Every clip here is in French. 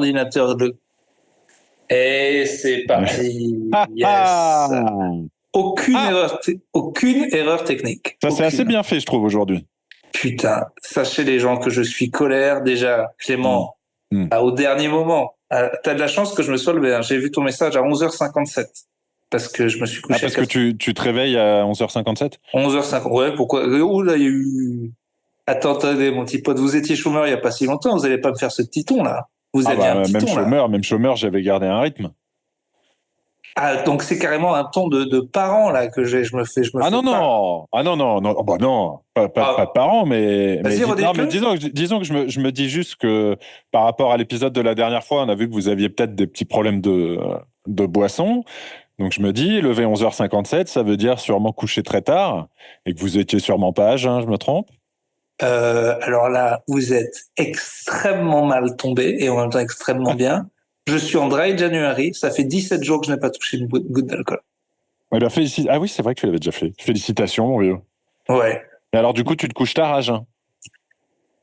ordinateur bleu. Et c'est parti. Yes. Aucune erreur technique. Ça, c'est assez bien fait, je trouve, aujourd'hui. Putain, sachez les gens que je suis colère déjà. Clément, au dernier moment. T'as de la chance que je me sois levé. Hein. J'ai vu ton message à 11h57. Parce que je me suis couché. Parce que tu te réveilles à 11h57 11h50. Ouais, pourquoi? Oh là, il y a eu. Attendez, mon petit pote, vous étiez chômeur il n'y a pas si longtemps. Vous n'allez pas me faire ce petit ton là. Vous aviez un petit ton là. Même chômeur, j'avais gardé un rythme. Ah, donc c'est carrément un ton de parent là que je me fais. Non. Oh, bah non, pas de parents, mais disons que je me dis juste que par rapport à l'épisode de la dernière fois, on a vu que vous aviez peut-être des petits problèmes de boisson. Donc je me dis, lever 11h57, ça veut dire sûrement coucher très tard et que vous étiez sûrement pas à jeun, je me trompe? Alors là, vous êtes extrêmement mal tombé et en même temps extrêmement bien. Je suis en dry January, ça fait 17 jours que je n'ai pas touché une goutte d'alcool. Ah oui, c'est vrai que tu l'avais déjà fait. Félicitations, mon vieux. Ouais. Et alors du coup, tu te couches tard à jeun?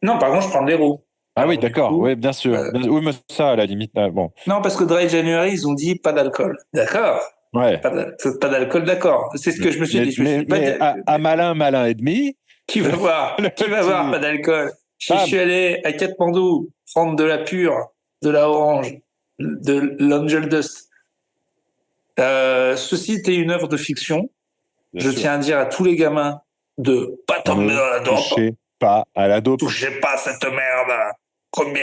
Non, par contre, je prends de l'héros. Ah oui, d'accord, oui, bien sûr. Oui, mais ça, à la limite, bon. Non, parce que dry January, ils ont dit pas d'alcool. D'accord. Ouais. Pas d'alcool, d'accord. C'est ce que je me suis dit. Mais à malin et demi. Tu vas voir, pas d'alcool. Je suis allé à Katmandou prendre de la pure, de la orange, de l'Angel Dust. Ceci était une œuvre de fiction. Je tiens à dire à tous les gamins de pas tomber dans la dope. Touchez pas à la dope. Touchez pas cette merde. Combien?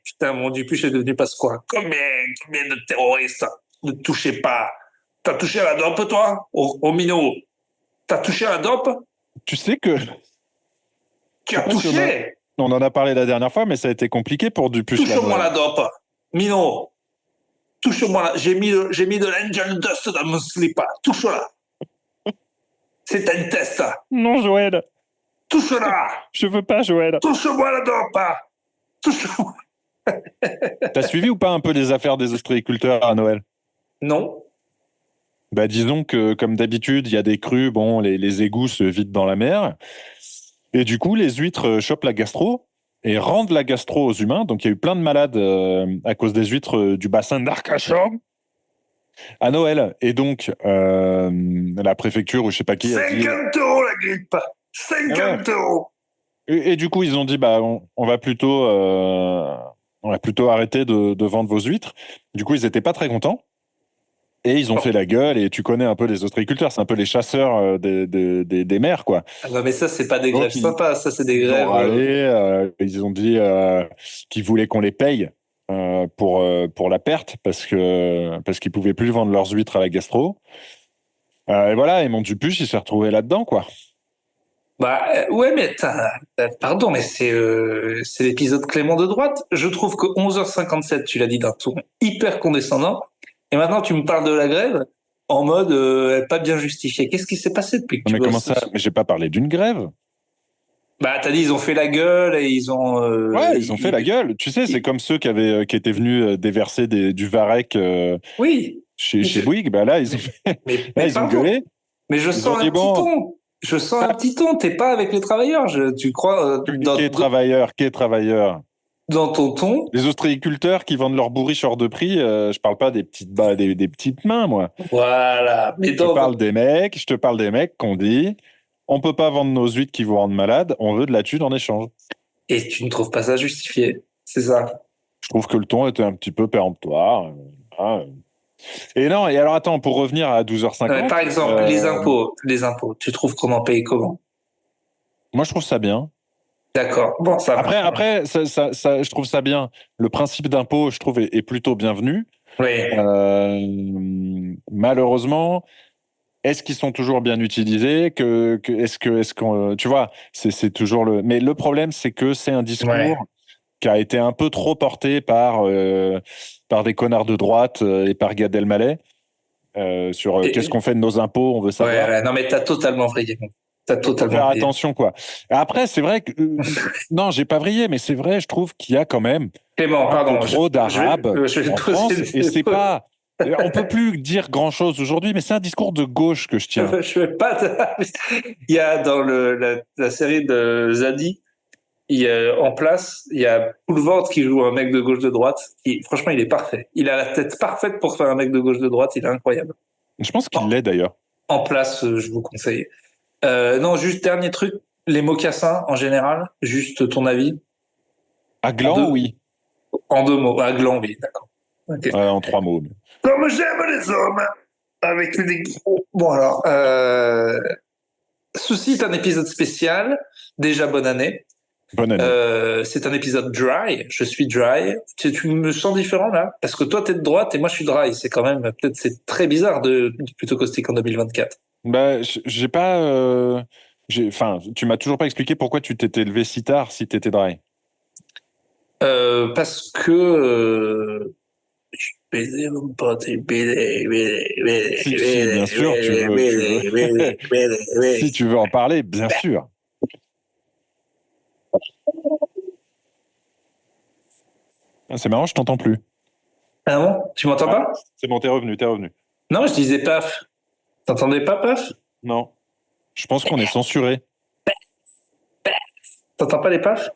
Putain, mon Dupuche est devenu Pasqua. Combien de terroristes? Ne touchez pas. T'as touché à la dope, toi? Au minot? T'as touché à la dope? Tu sais que... Tu as touché? On en a parlé la dernière fois, mais ça a été compliqué pour Dupuche. Touche-moi la dope. Minot. Touche-moi la... J'ai mis de l'Angel Dust dans mon slip. Touche-la. C'est un test. Non, Joël. Touche-la. Je veux pas, Joël. Touche-moi la dope. Touche-moi. T'as suivi ou pas un peu les affaires des ostréiculteurs à Noël? Non. Bah, disons que, comme d'habitude, il y a des crues, bon, les égouts se vident dans la mer. Et du coup, les huîtres chopent la gastro et rendent la gastro aux humains. Donc, il y a eu plein de malades à cause des huîtres du bassin d'Arcachon à Noël. Et donc, la préfecture ou je sais pas qui 50 euros la grippe. 50 euros. Et du coup, ils ont dit, bah, on va plutôt arrêter de vendre vos huîtres. Du coup, ils n'étaient pas très contents. Et ils ont fait la gueule, et tu connais un peu les ostréiculteurs, c'est un peu les chasseurs des mers, quoi. Ah bah mais ça, c'est pas des grèves sympas, ça, c'est des grèves... Ils ont dit qu'ils voulaient qu'on les paye pour la perte, parce qu'ils pouvaient plus vendre leurs huîtres à la gastro. Et voilà, et mon Dupuche, il s'est retrouvé là-dedans, quoi. Bah ouais, mais pardon, mais c'est l'épisode Clément de droite. Je trouve que 11h57, tu l'as dit d'un ton hyper condescendant, et maintenant tu me parles de la grève en mode pas bien justifié. Qu'est-ce qui s'est passé depuis que tu bosses? Mais comment ça? Mais j'ai pas parlé d'une grève. Bah t'as dit ils ont fait la gueule et ils ont... ouais, ils ont fait la gueule. Tu sais, c'est comme ceux qui étaient venus déverser du varech chez Bouygues. Bah là, ils ont gueulé. Mais je sens un petit ton. Je sens un petit ton. T'es pas avec les travailleurs. Tu crois... Qui est travailleur? Dans ton ton. Les ostréiculteurs qui vendent leur bourriche hors de prix, je parle pas des petites mains, moi. Voilà. Mais je te parle des mecs qu'on dit, on peut pas vendre nos huîtres qui vous rendent malade, on veut de la thune en échange. Et tu ne trouves pas ça justifié, c'est ça? Je trouve que le ton était un petit peu péremptoire. Et non, et alors attends, pour revenir à 12h50... par exemple, les impôts, tu trouves qu'on en paye comment? Moi, je trouve ça bien. D'accord. Bon, ça après ça, je trouve ça bien. Le principe d'impôt, je trouve, est plutôt bienvenu. Oui. Malheureusement, est-ce qu'ils sont toujours bien utilisés? Est-ce qu'on, tu vois, c'est toujours le. Mais le problème, c'est que c'est un discours qui a été un peu trop porté par des connards de droite et par Gad Elmaleh sur qu'est-ce qu'on fait de nos impôts, on veut savoir. Ouais, non, mais t'as totalement vrillé. Faut faire attention, quoi. Après, c'est vrai que non, j'ai pas vrillé, mais c'est vrai, je trouve qu'il y a quand même trop d'Arabes en France, et c'est pas. On peut plus dire grand-chose aujourd'hui, mais c'est un discours de gauche que je tiens. Je vais pas. Il y a dans la série de Zadie, En place, il y a Poulvord qui joue un mec de gauche de droite. Franchement, il est parfait. Il a la tête parfaite pour faire un mec de gauche de droite. Il est incroyable. Je pense qu'il En, l'est d'ailleurs. en place, je vous conseille. Non, juste dernier truc, les mocassins en général. Juste ton avis. À Gland, oui. En 2 mots. À Gland, oui, d'accord. Okay. En 3 mots. Mais... Comme j'aime les hommes avec des gros. Bon alors, ceci est un épisode spécial. Déjà bonne année. Bonne année. C'est un épisode dry. Je suis dry. Tu me sens différent là? Parce que toi t'es de droite et moi je suis dry. C'est quand même peut-être c'est très bizarre de plutôt caustique en 2024. Bah, j'ai pas. Enfin, tu m'as toujours pas expliqué pourquoi tu t'étais levé si tard si t'étais dry. Parce que je suis baisé mon pote, Si, bien sûr, tu veux. Si tu veux en parler, bien sûr. C'est marrant, je t'entends plus. Ah bon? Tu m'entends pas? C'est bon, t'es revenu. Non, je disais paf. T'entendais pas paf? Non. Je pense qu'on est censuré. T'entends pas les paf?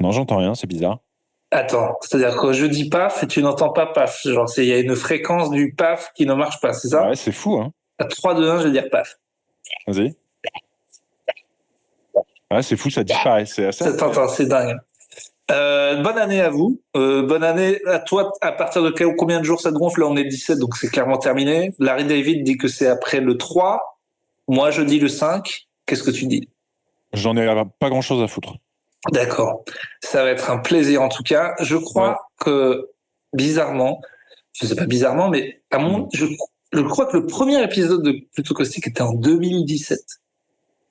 Non, j'entends rien, c'est bizarre. Attends, c'est-à-dire que je dis paf et tu n'entends pas paf. Genre, il y a une fréquence du paf qui ne marche pas, c'est ça? Ouais, c'est fou, hein. À 3, 2, 1, je vais dire paf. Vas-y. Ouais, c'est fou, ça disparaît. C'est assez. C'est dingue. Bonne année à vous. Bonne année à toi. À partir de combien de jours ça te gonfle? Là, on est le 17, donc c'est clairement terminé. Larry David dit que c'est après le 3. Moi, je dis le 5. Qu'est-ce que tu dis? J'en ai pas grand-chose à foutre. D'accord. Ça va être un plaisir en tout cas. Je crois que, bizarrement, je sais pas bizarrement, mais je crois que le premier épisode de Plutôt Caustique était en 2017.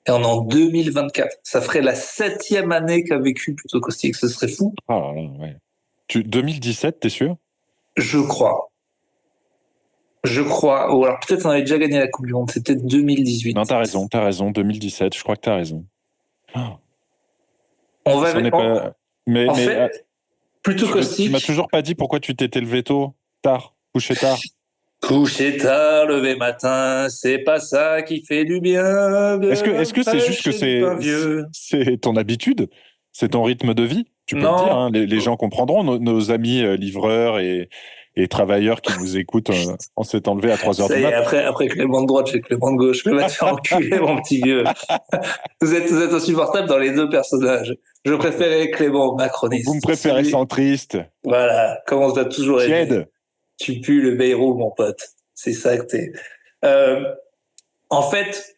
Et on est en 2024. Ça ferait la 7e année qu'a vécu Plutôt Caustique. Ce serait fou. Ah là là, ouais. 2017, t'es sûr? Je crois. Ou alors peut-être on avait déjà gagné la Coupe du Monde. C'était 2018. Non, t'as raison. 2017, je crois que t'as raison. On va. Pas... En fait, Plutôt Caustique. Tu m'as toujours pas dit pourquoi tu t'étais levé tôt, tard, couché tard. Coucher tard, lever matin, c'est pas ça qui fait du bien. Est-ce que c'est juste que c'est ton habitude, c'est ton rythme de vie? Tu peux le dire, hein, les gens comprendront, nos amis livreurs et travailleurs qui nous écoutent en s'étant levés à 3h du matin. Après Clément de droite, j'ai Clément de gauche. Je vais te faire enculer, mon petit vieux. Vous êtes insupportable dans les deux personnages. Je préférais Clément macroniste. Vous me préférez centriste. Voilà, comme on se doit toujours aimer. Tu pues le Bayrou, mon pote. C'est ça que t'es. En fait,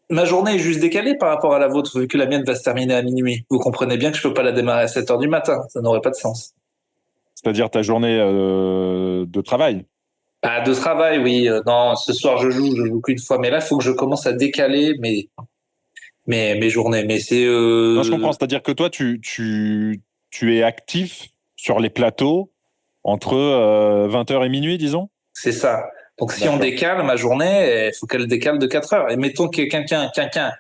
ma journée est juste décalée par rapport à la vôtre, vu que la mienne va se terminer à minuit. Vous comprenez bien que je peux pas la démarrer à 7h du matin. Ça n'aurait pas de sens. C'est-à-dire ta journée de travail? De travail, oui. Non, ce soir, je joue qu'une fois. Mais là, il faut que je commence à décaler mes journées. Mais c'est... Non, je comprends. C'est-à-dire que toi, tu es actif sur les plateaux entre 20h et minuit, disons? C'est ça. Donc, si on décale ma journée, il faut qu'elle décale de 4 heures. Et mettons qu'il y a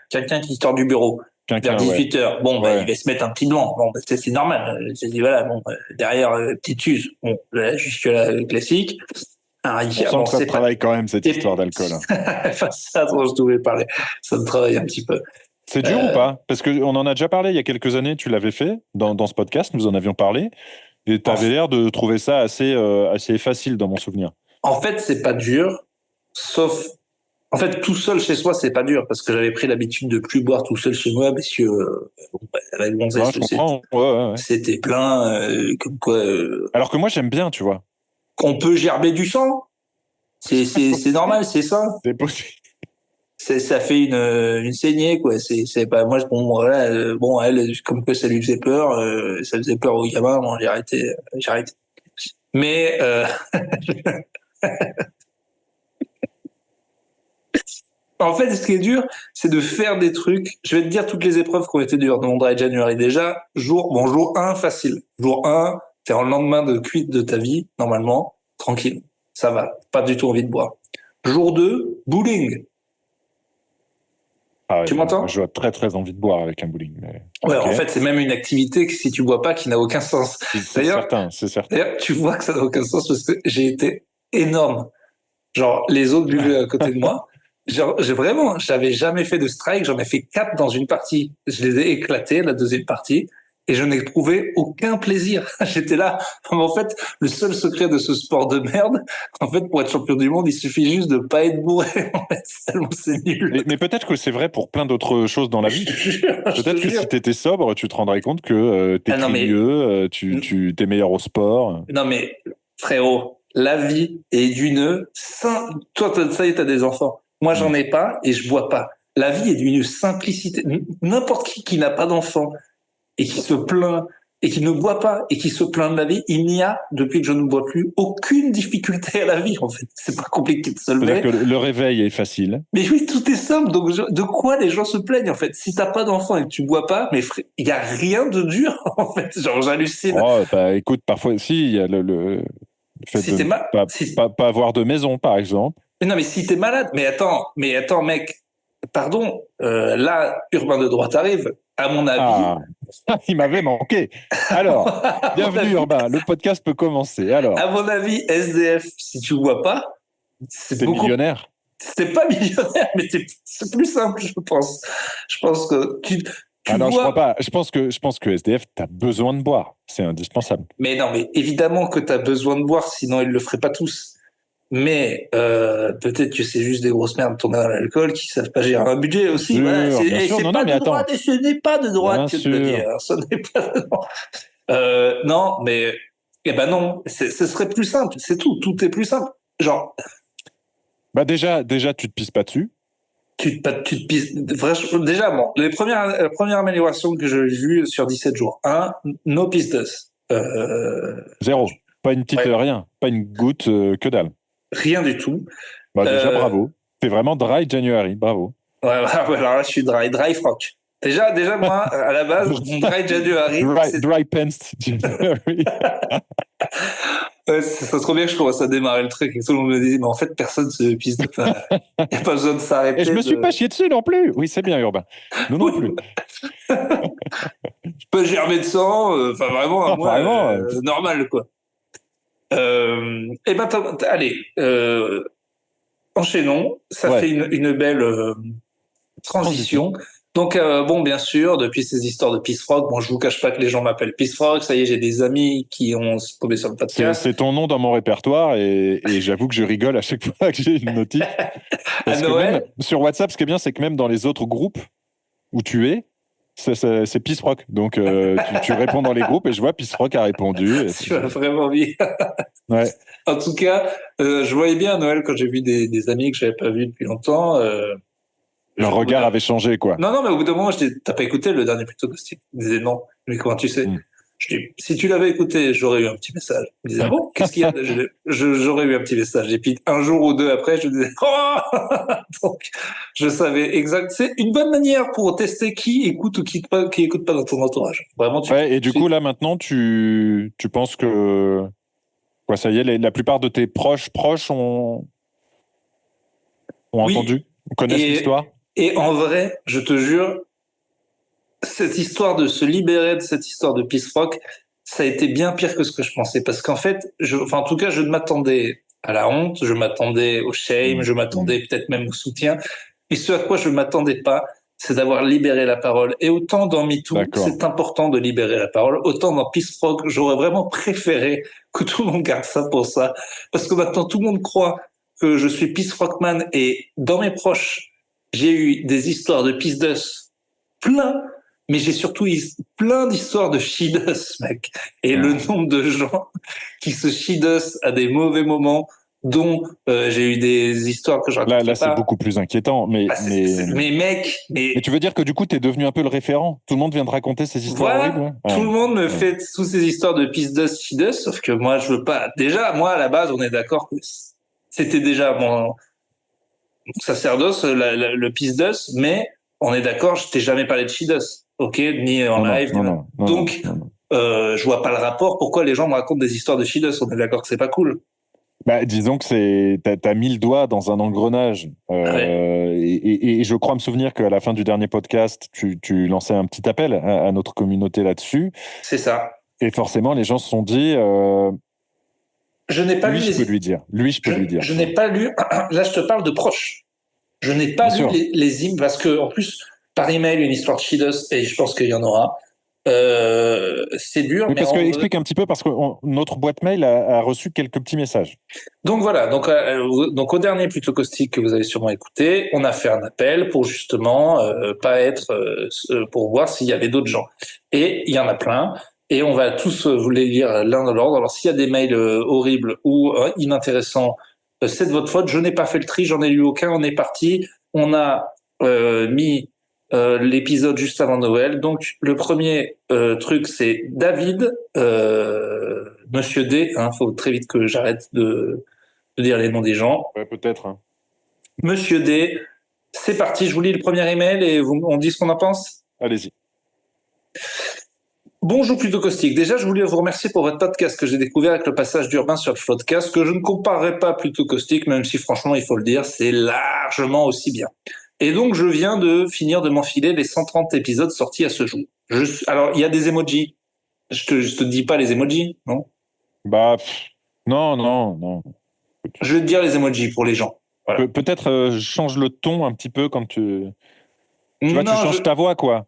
quelqu'un qui sort du bureau vers 18h. Ouais. Bon, il va se mettre un petit blanc. Bon, c'est normal. Je dis, voilà, bon, derrière, petite use. Bon, là, jusque là, classique. On sent que ça te travaille quand même, cette histoire d'alcool. Ça dont je devais parler. Ça me travaille un petit peu. C'est dur ou pas? Parce qu'on en a déjà parlé il y a quelques années, tu l'avais fait dans ce podcast, nous en avions parlé. Et tu avais l'air de trouver ça assez facile dans mon souvenir. En fait, c'est pas dur, sauf... En fait, tout seul chez soi, c'est pas dur, parce que j'avais pris l'habitude de plus boire tout seul chez moi, parce que avec mon zeste, c'était plein, comme quoi... Alors que moi, j'aime bien, tu vois. On peut gerber du sang. C'est normal, c'est ça. C'est possible. Ça fait une saignée, quoi. C'est pas moi. Bon, voilà. Elle, comme que ça lui faisait peur, ça faisait peur au gamin. Bon, j'ai arrêté. Mais en fait, ce qui est dur, c'est de faire des trucs. Je vais te dire toutes les épreuves qui ont été dures dans mon Dry January. Déjà, jour 1, facile. Jour 1, t'es en lendemain de cuite de ta vie, normalement, tranquille. Ça va. Pas du tout envie de boire. Jour 2, bowling. Ah ouais, tu m'entends? Je vois très très envie de boire avec un bowling. Mais... Ouais, en fait, c'est même une activité que si tu bois pas, qui n'a aucun sens. C'est certain. D'ailleurs, tu vois que ça n'a aucun sens parce que j'ai été énorme. Genre, les autres buvaient à côté de moi. Genre, j'avais jamais fait de strike, j'en ai fait 4 dans une partie. Je les ai éclatés, la deuxième partie, et je n'ai trouvé aucun plaisir. J'étais là. En fait, le seul secret de ce sport de merde, en fait, pour être champion du monde, il suffit juste de pas être bourré. En fait, tellement c'est nul. Mais peut-être que c'est vrai pour plein d'autres choses dans la vie. Je te Peut-être que jure. si tu étais sobre, tu te rendrais compte que Ah non, t'écris mais, mieux, tu t'es meilleur au sport. non, mais, frérot, la vie est toi, ça y est, t'as des enfants. Moi, j'en ai pas et je bois pas. La vie est d'une simplicité. N'importe qui n'a pas d'enfant et qui se plaint et qui ne boit pas et qui se plaint de la vie, il n'y a, depuis que je ne bois plus, aucune difficulté à la vie, en fait. C'est pas compliqué de se C'est-à-dire lever. que le réveil est facile. Mais oui, tout est simple. Donc, de quoi les gens se plaignent, en fait? Si t'as pas d'enfant et que tu bois pas, mais il y a rien de dur, en fait. Genre, j'hallucine. Oh, bah écoute, parfois, si, il y a le fait Si de t'es ne mal, pas avoir de maison, par exemple. mais non, mais si t'es malade, mais attends, mec, pardon, là, Urbain de droite arrive. À mon avis, Ah, il m'avait manqué. Alors, à mon bienvenue avis, Urbain, le podcast peut commencer. Alors, à mon avis, SDF, si tu bois pas, c'est t'es beaucoup. millionnaire? C'est pas millionnaire, mais c'est plus simple, je pense. Je pense que tu Ah non, je crois bois. pas. Je pense que SDF, t'as besoin de boire. C'est indispensable. Mais non, mais évidemment que tu as besoin de boire, sinon ils le feraient pas tous. Mais peut-être que c'est juste des grosses merdes tombées dans l'alcool qui savent pas gérer un budget Bien aussi. Voilà, sûr, bien et sûr. c'est Non, non, pas mais de attends. droite et ce n'est pas de droite Bien que de le sûr. dire. Ce n'est pas de droite. Non, mais eh ben non, ce serait plus simple. C'est tout. Tout est plus simple. Genre, Bah déjà, tu te pisses pas dessus. tu te pisses. Déjà, bon, la première amélioration que j'ai vue sur 17 jours. Un, no pistes. Zéro. Pas une petite Ouais, rien. Pas une goutte, que dalle. rien du tout. Bah déjà, Euh, bravo. T'es vraiment dry January. Bravo. Ouais, alors là, je suis dry froc. Déjà, moi, à la base, mon dry January, Dry pants January. ça serait trop bien que je commence à démarrer le truc et que tout le monde me dise, mais en fait, personne se pisse de pas. Il n'y a pas besoin de s'arrêter. Et je me suis pas chié dessus non plus. Oui, c'est bien, Urbain. Nous non plus. Je peux germer de sang, enfin vraiment, à moi, Vraiment. normal, quoi. Et ben, allez, enchaînons. Ça Ouais. fait une belle transition. Donc, bon, bien sûr, depuis ces histoires de Peace Frog, bon, je vous cache pas que les gens m'appellent Peace Frog. Ça y est, j'ai des amis qui ont tombé sur le podcast. C'est ton nom dans mon répertoire et j'avoue que je rigole à chaque fois que j'ai une notif. À Parce que Noël, même sur WhatsApp, ce qui est bien, c'est que même dans les autres groupes où tu es, c'est Peace Rock. Donc tu réponds dans les groupes et je vois Peace Rock a répondu. tu as vraiment envie. Ouais. En tout cas, je voyais bien à Noël quand j'ai vu des amis que j'avais pas vus depuis longtemps. Leur regard avait changé, quoi. Non, mais au bout d'un moment, je dis, t'as pas écouté le dernier Plutôt Caustique? Il me disait non. Mais comment tu sais? Je dis, si tu l'avais écouté, j'aurais eu un petit message. Il me disait, ah bon? Qu'est-ce qu'il y a? J'aurais eu un petit message. Et puis, un jour ou deux après, je disais, oh! Donc, je savais exact. C'est une bonne manière pour tester qui écoute ou qui écoute pas dans ton entourage. Vraiment, Ouais, et du coup, là, maintenant, tu penses que, quoi, ça y est, la plupart de tes proches ont oui. entendu, connaissent l'histoire? Et en vrai, je te jure, cette histoire de se libérer de cette histoire de Peace Rock, ça a été bien pire que ce que je pensais. Parce qu'en fait, en tout cas, je m'attendais à la honte, je m'attendais au shame, je m'attendais peut-être même au soutien. Et ce à quoi je ne m'attendais pas, c'est d'avoir libéré la parole. Et autant dans MeToo, c'est important de libérer la parole, autant dans Peace Rock, j'aurais vraiment préféré que tout le monde garde ça pour ça. Parce que maintenant, tout le monde croit que je suis Peace Rockman et dans mes proches, j'ai eu des histoires de Peace Dust plein, mais j'ai surtout plein d'histoires de She-Dust, mec. Et le nombre de gens qui se She-Dust à des mauvais moments, dont j'ai eu des histoires que je raconte pas. Là, c'est beaucoup plus inquiétant. Mais mec... Mais tu veux dire que du coup, tu es devenu un peu le référent? Tout le monde vient de raconter ces histoires horribles? Tout le monde me fait toutes ces histoires de Peace Dust, She-Dust, sauf que moi, je veux pas... Déjà, moi, à la base, on est d'accord que c'était déjà mon sacerdoce, le Peace Dust, mais on est d'accord, je t'ai jamais parlé de She-Dust, ok? Ni en live. Donc, je vois pas le rapport. Pourquoi les gens me racontent des histoires de She-Dust? On est d'accord que c'est pas cool. Bah, disons que t'as mis le doigt dans un engrenage. Et je crois me souvenir qu'à la fin du dernier podcast, tu lançais un petit appel à notre communauté là-dessus. C'est ça. Et forcément, les gens se sont dit... je n'ai pas lu je peux lui dire. Lui, je peux lui dire. Je n'ai pas lu... Là, je te parle de proches. Je n'ai pas Bien lu sûr. les hymnes parce que, en plus, par email, une histoire de Chidos, et je pense qu'il y en aura. C'est dur, Oui, mais parce que explique un petit peu, parce que notre boîte mail a reçu quelques petits messages. donc voilà. Donc au dernier Plutôt Caustique que vous avez sûrement écouté, on a fait un appel pour justement pas être pour voir s'il y avait d'autres gens. Et il y en a plein. Et on va tous vous les lire l'un dans l'ordre. Alors s'il y a des mails horribles ou inintéressants, c'est de votre faute. Je n'ai pas fait le tri, j'en ai lu aucun. On est parti. On a mis l'épisode juste avant Noël. Donc le premier truc, c'est David, Monsieur D. Faut très vite que j'arrête de dire les noms des gens. Ouais, peut-être. Hein. Monsieur D. C'est parti. Je vous lis le premier email et on dit ce qu'on en pense. Allez-y. Bonjour Plutôt Caustique. Déjà, je voulais vous remercier pour votre podcast que j'ai découvert avec le passage d'Urbain sur le Floodcast, que je ne comparerai pas à Plutôt Caustique, même si franchement, il faut le dire, c'est largement aussi bien. Et donc, je viens de finir de m'enfiler les 130 épisodes sortis à ce jour. Alors, il y a des emojis. Je te dis pas les emojis, non? Bah, non, non, non. Je vais te dire les emojis pour les gens. Voilà. Peut-être change le ton un petit peu quand tu vois, tu Non, changes ta voix, quoi.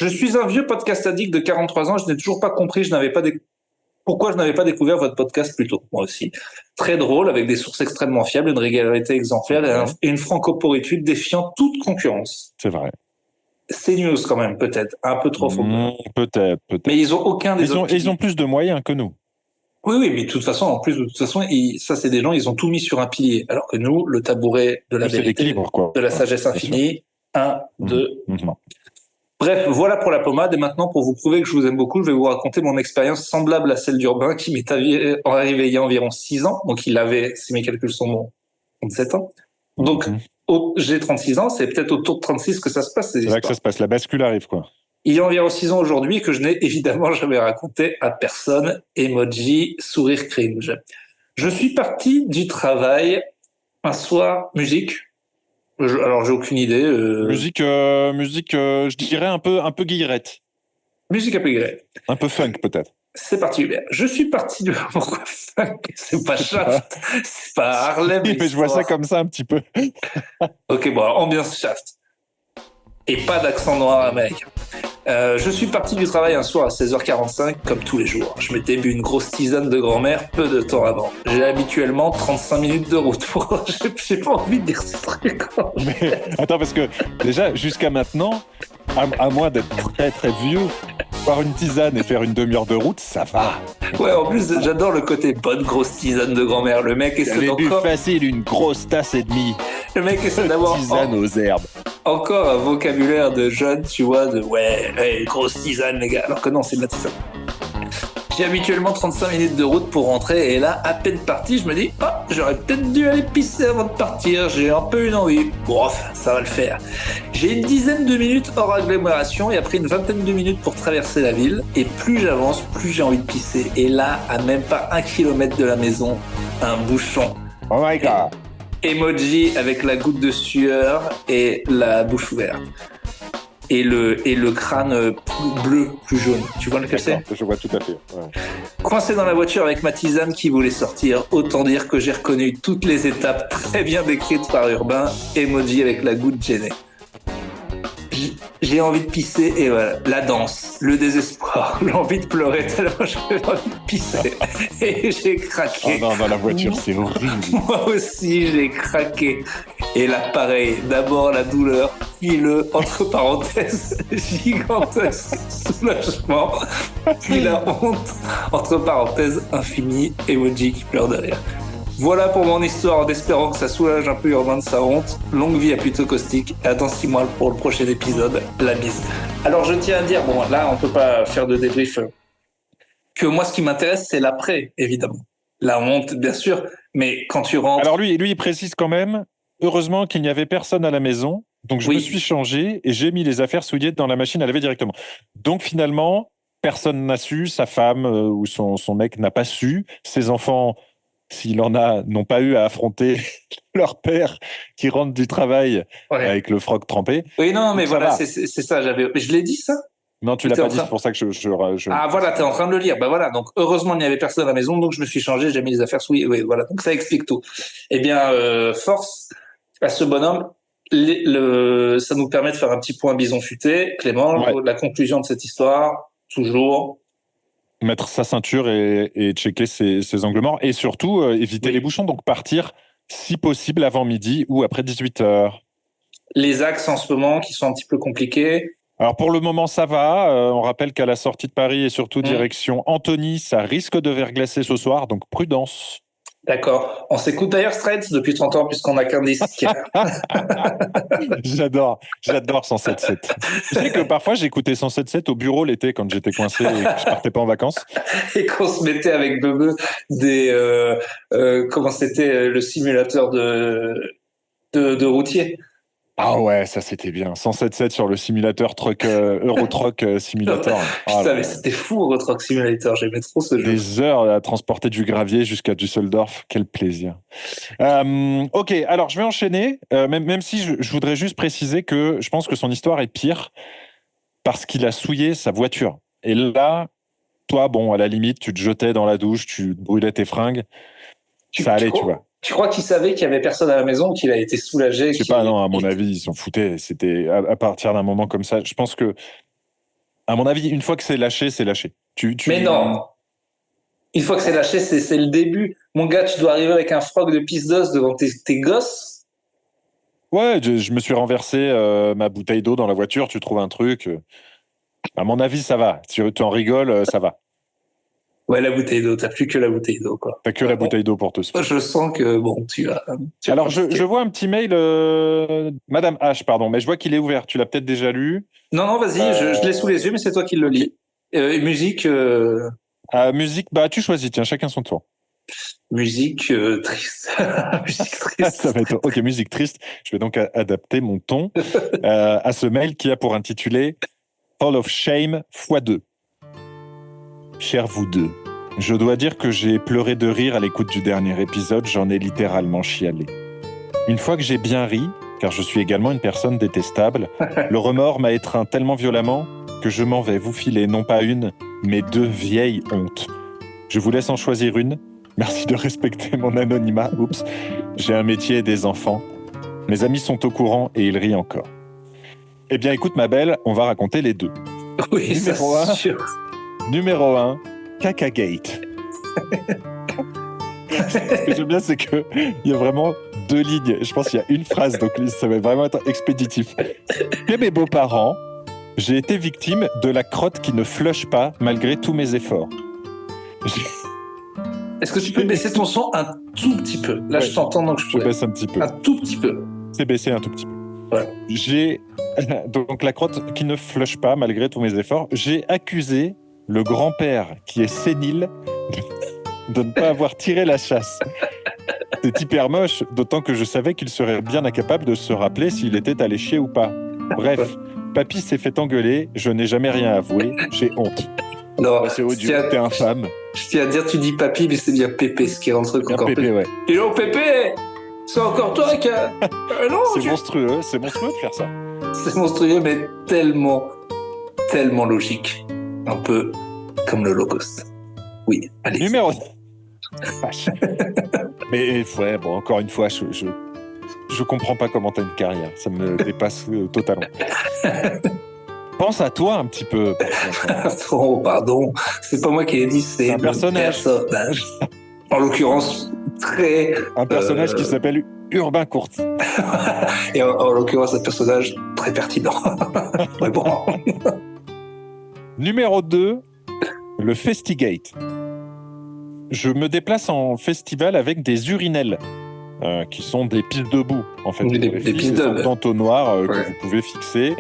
je suis un vieux podcast addict de 43 ans. Je n'ai toujours pas compris. Pourquoi je n'avais pas découvert votre podcast plus tôt. Moi aussi. Très drôle, avec des sources extrêmement fiables, une régularité exemplaire et une francoporitude défiant toute concurrence. C'est vrai. C'est news quand même, peut-être. Un peu trop faux. Peut-être. Mais ils ont aucun des autres. Ils ont plus de moyens que nous. Oui, mais de toute façon, ça c'est des gens, ils ont tout mis sur un pilier. Alors que nous, le tabouret de la C'est vérité, l'équilibre, quoi. de la sagesse infinie, 1, 2, 3. Bref, voilà pour la pommade. Et maintenant, pour vous prouver que je vous aime beaucoup, je vais vous raconter mon expérience semblable à celle d'Urbain qui m'est arrivée il y a environ 6 ans. Donc, il avait, si mes calculs sont bons, 37 ans. Donc, j'ai 36 ans. C'est peut-être autour de 36 que ça se passe. C'est là que ça se passe. La bascule arrive, quoi. Il y a environ 6 ans aujourd'hui que je n'ai évidemment jamais raconté à personne. Emoji, sourire cringe. Je suis parti du travail un soir, musique. Alors, j'ai aucune idée. Musique, je dirais un peu guillerette. Musique à peu. Un peu funk, peut-être. C'est particulier. Je suis parti de... Pourquoi funk? C'est pas Shaft, c'est pas Harlem. Mais je vois ça comme ça un petit peu. Ok, bon, ambiance Shaft. Et pas d'accent noir américain. Je suis parti du travail un soir à 16h45, comme tous les jours. Je m'étais bu une grosse tisane de grand-mère peu de temps avant. J'ai habituellement 35 minutes de route pour... J'ai pas envie de dire ce truc. Mais attends, parce que déjà, jusqu'à maintenant, à moins d'être très très vieux, boire une tisane et faire une demi-heure de route, ça va. Ouais, en plus, j'adore le côté bonne grosse tisane de grand-mère. Le mec essaie J'avais bu encore... facile une grosse tasse et demie. Le mec essaie d'avoir... Tisane aux herbes. Encore un vocabulaire de jeune, tu vois, de ouais, grosse tisane, les gars. Alors que non, c'est de la tisane. J'ai habituellement 35 minutes de route pour rentrer, et là, à peine parti, je me dis, oh, j'aurais peut-être dû aller pisser avant de partir, j'ai un peu une envie. Bref, ça va le faire. J'ai une dizaine de minutes hors agglomération et après une vingtaine de minutes pour traverser la ville, et plus j'avance, plus j'ai envie de pisser. Et là, à même pas 1 kilomètre de la maison, un bouchon. Oh my god. Emoji avec la goutte de sueur et la bouche ouverte. Et le crâne bleu, plus jaune. Tu vois lequel c'est? Je vois tout à fait. Ouais. Coincé dans la voiture avec ma tisane qui voulait sortir, autant dire que j'ai reconnu toutes les étapes très bien décrites par Urbain. Emoji avec la goutte gênée. J'ai envie de pisser et voilà, la danse, le désespoir, l'envie de pleurer tellement j'avais envie de pisser et j'ai craqué. Oh non, dans la voiture, c'est horrible. Moi aussi, j'ai craqué. Et là, pareil, d'abord la douleur, puis le, entre parenthèses, gigantesque soulagement, puis la honte, entre parenthèses, infinie, emoji qui pleure derrière. Voilà pour mon histoire, en espérant que ça soulage un peu Urbain de sa honte. Longue vie à Plutôt Caustique. Et attends 6 mois pour le prochain épisode. La bise. Alors, je tiens à dire, bon, là, on peut pas faire de débrief. Que moi, ce qui m'intéresse, c'est l'après, évidemment. La honte, bien sûr. Mais quand tu rentres... Alors lui, il précise quand même, heureusement qu'il n'y avait personne à la maison. Donc, je me suis changé et j'ai mis les affaires souillées dans la machine à laver directement. Donc, finalement, personne n'a su. Sa femme ou son mec n'a pas su. Ses enfants... s'il en a, n'ont pas eu à affronter leur père qui rentre du travail avec le froc trempé. Oui, non, mais voilà, c'est ça. Je l'ai dit, ça? Non, tu l'as pas dit, c'est pour ça que je... Ah, voilà, t'es en train de le lire. Ben voilà, donc heureusement, il n'y avait personne à la maison, donc je me suis changé, j'ai mis les affaires souillées. Oui, voilà, donc ça explique tout. Eh bien, force à ce bonhomme. Ça nous permet de faire un petit point bison futé. Clément, Ouais. la conclusion de cette histoire, toujours. Mettre sa ceinture et checker ses angles morts. Et surtout, éviter Oui. les bouchons. Donc partir, si possible, avant midi ou après 18h. Les axes en ce moment qui sont un petit peu compliqués. Alors pour le moment, ça va. On rappelle qu'à la sortie de Paris et surtout direction Antony, ça risque de verglacer ce soir. Donc prudence. D'accord. On s'écoute d'ailleurs Straits depuis 30 ans puisqu'on n'a qu'un disque. J'adore 107.7. Tu sais que parfois j'écoutais 107.7 au bureau l'été quand j'étais coincé et que je partais pas en vacances. Et qu'on se mettait avec Bebe comment c'était le simulateur de routier. Ah ouais, ça c'était bien. 107.7 sur le simulateur truck, Euro Truck Simulator. Putain, mais c'était fou Euro Truck Simulator, j'aimais trop ce jeu. Des heures à transporter du gravier jusqu'à Düsseldorf, quel plaisir. Ok, alors je vais enchaîner, même si je voudrais juste préciser que je pense que son histoire est pire parce qu'il a souillé sa voiture. Et là, toi, bon, à la limite, tu te jetais dans la douche, tu brûlais tes fringues, ça allait, tu vois. Tu crois qu'il savait qu'il y avait personne à la maison ou qu'il a été soulagé? Je sais pas, non, à mon avis, ils s'en foutaient. C'était à partir d'un moment comme ça. Je pense que, à mon avis, une fois que c'est lâché, c'est lâché. Mais non! Une fois que c'est lâché, c'est le début. Mon gars, tu dois arriver avec un froc de pisse d'os devant tes gosses. Ouais, je me suis renversé ma bouteille d'eau dans la voiture, tu trouves un truc. À mon avis, ça va. Tu en rigoles, ça va. Ouais, la bouteille d'eau, t'as plus que la bouteille d'eau, quoi. T'as que la bouteille d'eau pour te sauver. Je sens que, bon, tu as Alors, je vois un petit mail, Madame H, pardon, mais je vois qu'il est ouvert. Tu l'as peut-être déjà lu. Non, vas-y, je l'ai sous les yeux, mais c'est toi qui le lis. Musique. Musique, bah, tu choisis, tiens, chacun son tour. Musique triste. Musique triste. Ça va être... Ok, musique triste. Je vais donc adapter mon ton à ce mail qui a pour intitulé Hall of Shame x2. Chers vous deux, je dois dire que j'ai pleuré de rire à l'écoute du dernier épisode, j'en ai littéralement chialé. Une fois que j'ai bien ri, car je suis également une personne détestable, le remords m'a étreint tellement violemment que je m'en vais vous filer non pas une, mais 2 vieilles hontes. Je vous laisse en choisir une. Merci de respecter mon anonymat. Oups, j'ai un métier et des enfants. Mes amis sont au courant et ils rient encore. Eh bien, écoute ma belle, on va raconter les deux. Oui, Numéro 1. Numéro 1, Cacagate. Ce que j'aime bien, c'est qu'il y a vraiment 2 lignes. Je pense qu'il y a une phrase, donc ça va vraiment être expéditif. Chez mes beaux-parents, j'ai été victime de la crotte qui ne flush pas malgré tous mes efforts. Est-ce que tu peux baisser ton son un tout petit peu? Là, ouais, je t'entends, donc je baisse un petit peu. Un tout petit peu. C'est baissé un tout petit peu. Ouais. J'ai donc la crotte qui ne flush pas malgré tous mes efforts. J'ai accusé le grand-père qui est sénile de ne pas avoir tiré la chasse. C'est hyper moche, d'autant que je savais qu'il serait bien incapable de se rappeler s'il était allé chier ou pas. Bref, papy s'est fait engueuler, je n'ai jamais rien avoué, j'ai honte. Non, c'est odieux, t'es infâme. Je tiens à dire, tu dis papy, mais c'est bien Pépé, ce qui est entre encore Pépé, ouais. Et non, Pépé, c'est encore toi qui a... non, c'est monstrueux de faire ça. C'est monstrueux, mais tellement logique. Un peu comme l'Holocauste. Oui, allez. Numéro... Mais ouais, bon, encore une fois, je comprends pas comment t'as une carrière. Ça me dépasse totalement. Pense à toi un petit peu. Oh, pardon. C'est pas moi qui l'ai dit, c'est un personnage. En l'occurrence, très... Un personnage qui s'appelle Urbain Courti. Et en l'occurrence, un personnage très pertinent. Mais bon. Numéro 2, le Festigate. Je me déplace en festival avec des urinelles, qui sont des pistes debout, en fait. Des pistes de entonnoirs que vous pouvez fixer,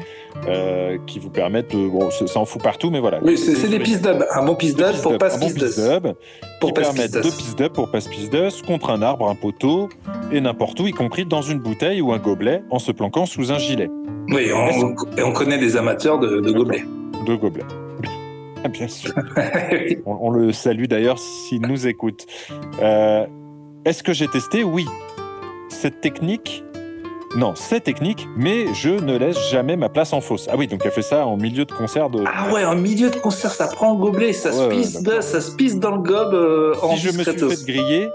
qui vous permettent de... Bon, ça en fout partout, mais voilà. Oui, c'est des pistes d'ub. Un bon piste d'ub pour passe piste d'ub. Qui permettent 2 pistes d'ub pour passe piste d'ub contre un arbre, un poteau, et n'importe où, y compris dans une bouteille ou un gobelet, en se planquant sous un gilet. Oui, et on connaît des amateurs de gobelets. De gobelets. Bien sûr. On le salue d'ailleurs s'il nous écoute. Est-ce que j'ai testé? Oui. Cette technique, mais je ne laisse jamais ma place en fosse. Ah oui, donc elle fait ça en milieu de concert. Ah ouais, en milieu de concert, ça prend un gobelet, ça se pisse dans le gobe en Si je me suis fait griller,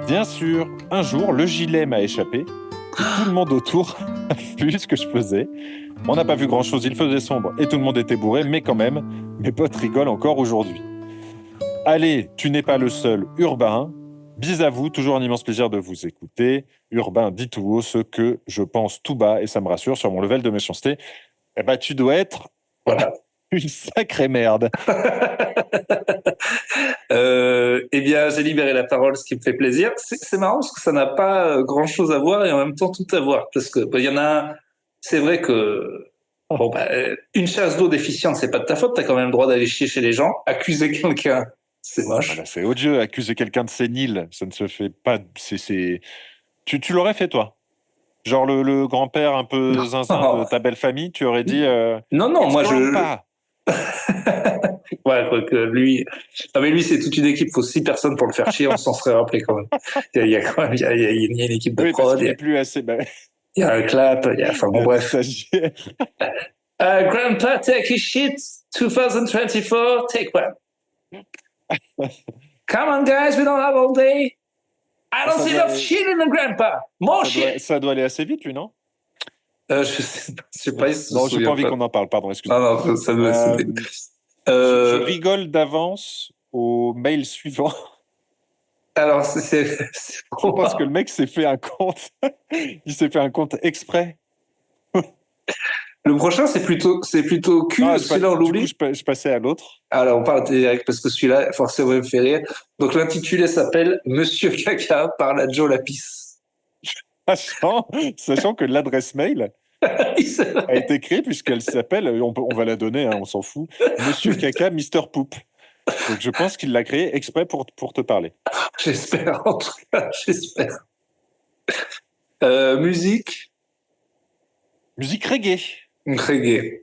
bien sûr, un jour, le gilet m'a échappé Et tout le monde autour a vu ce que je faisais. On n'a pas vu grand-chose, il faisait sombre et tout le monde était bourré, mais quand même, mes potes rigolent encore aujourd'hui. Allez, tu n'es pas le seul, Urbain. Bis à vous, toujours un immense plaisir de vous écouter. Urbain dit tout haut ce que je pense tout bas et ça me rassure sur mon level de méchanceté. Eh ben, tu dois être Voilà. une sacrée merde. Eh bien, j'ai libéré la parole, ce qui me fait plaisir. C'est marrant parce que ça n'a pas grand-chose à voir et en même temps tout à voir. Parce que il y en a un, c'est vrai que bon, une chasse d'eau déficiente, c'est pas de ta faute. T'as quand même le droit d'aller chier chez les gens. Accuser quelqu'un, c'est moche. Voilà, c'est odieux, accuser quelqu'un de sénile, ça ne se fait pas. Tu l'aurais fait, toi? Genre le grand-père un peu zinzin de ta belle famille, tu aurais dit non, moi je. pas. Ouais, quoi que lui. Non, mais lui, c'est toute une équipe. Il faut 6 personnes pour le faire chier. On s'en serait rappelé quand même. Il y a quand même, il y a une équipe de Oui, parce prod. qu'il n'est plus assez. Il y a un clap. Enfin bon, bref. Stagiaire. Grandpa, take a shit. 2024, take one. Come on, guys, we don't have all day. I don't see enough shit in the grandpa. More shit. Ça doit aller assez vite, lui, non? Je sais pas. Non, j'ai pas envie qu'on en parle, pardon, excuse-moi. Non, ça doit. Je rigole d'avance au mail suivant. Alors, Je pense que le mec s'est fait un compte. Il s'est fait un compte exprès. Le prochain, c'est plutôt cul. Celui-là, on l'oublie. Du coup, je passais à l'autre. Alors, on parle direct parce que celui-là, forcément, il me fait rire. Donc, l'intitulé s'appelle Monsieur Caca par la Joe Lapis. Sachant que l'adresse mail a été créée puisqu'elle s'appelle, on va la donner, hein, on s'en fout, Monsieur Caca, Mister Poop. Donc, je pense qu'il l'a créé exprès pour te parler. J'espère, en tout cas, j'espère. Musique. Musique reggae. Reggae.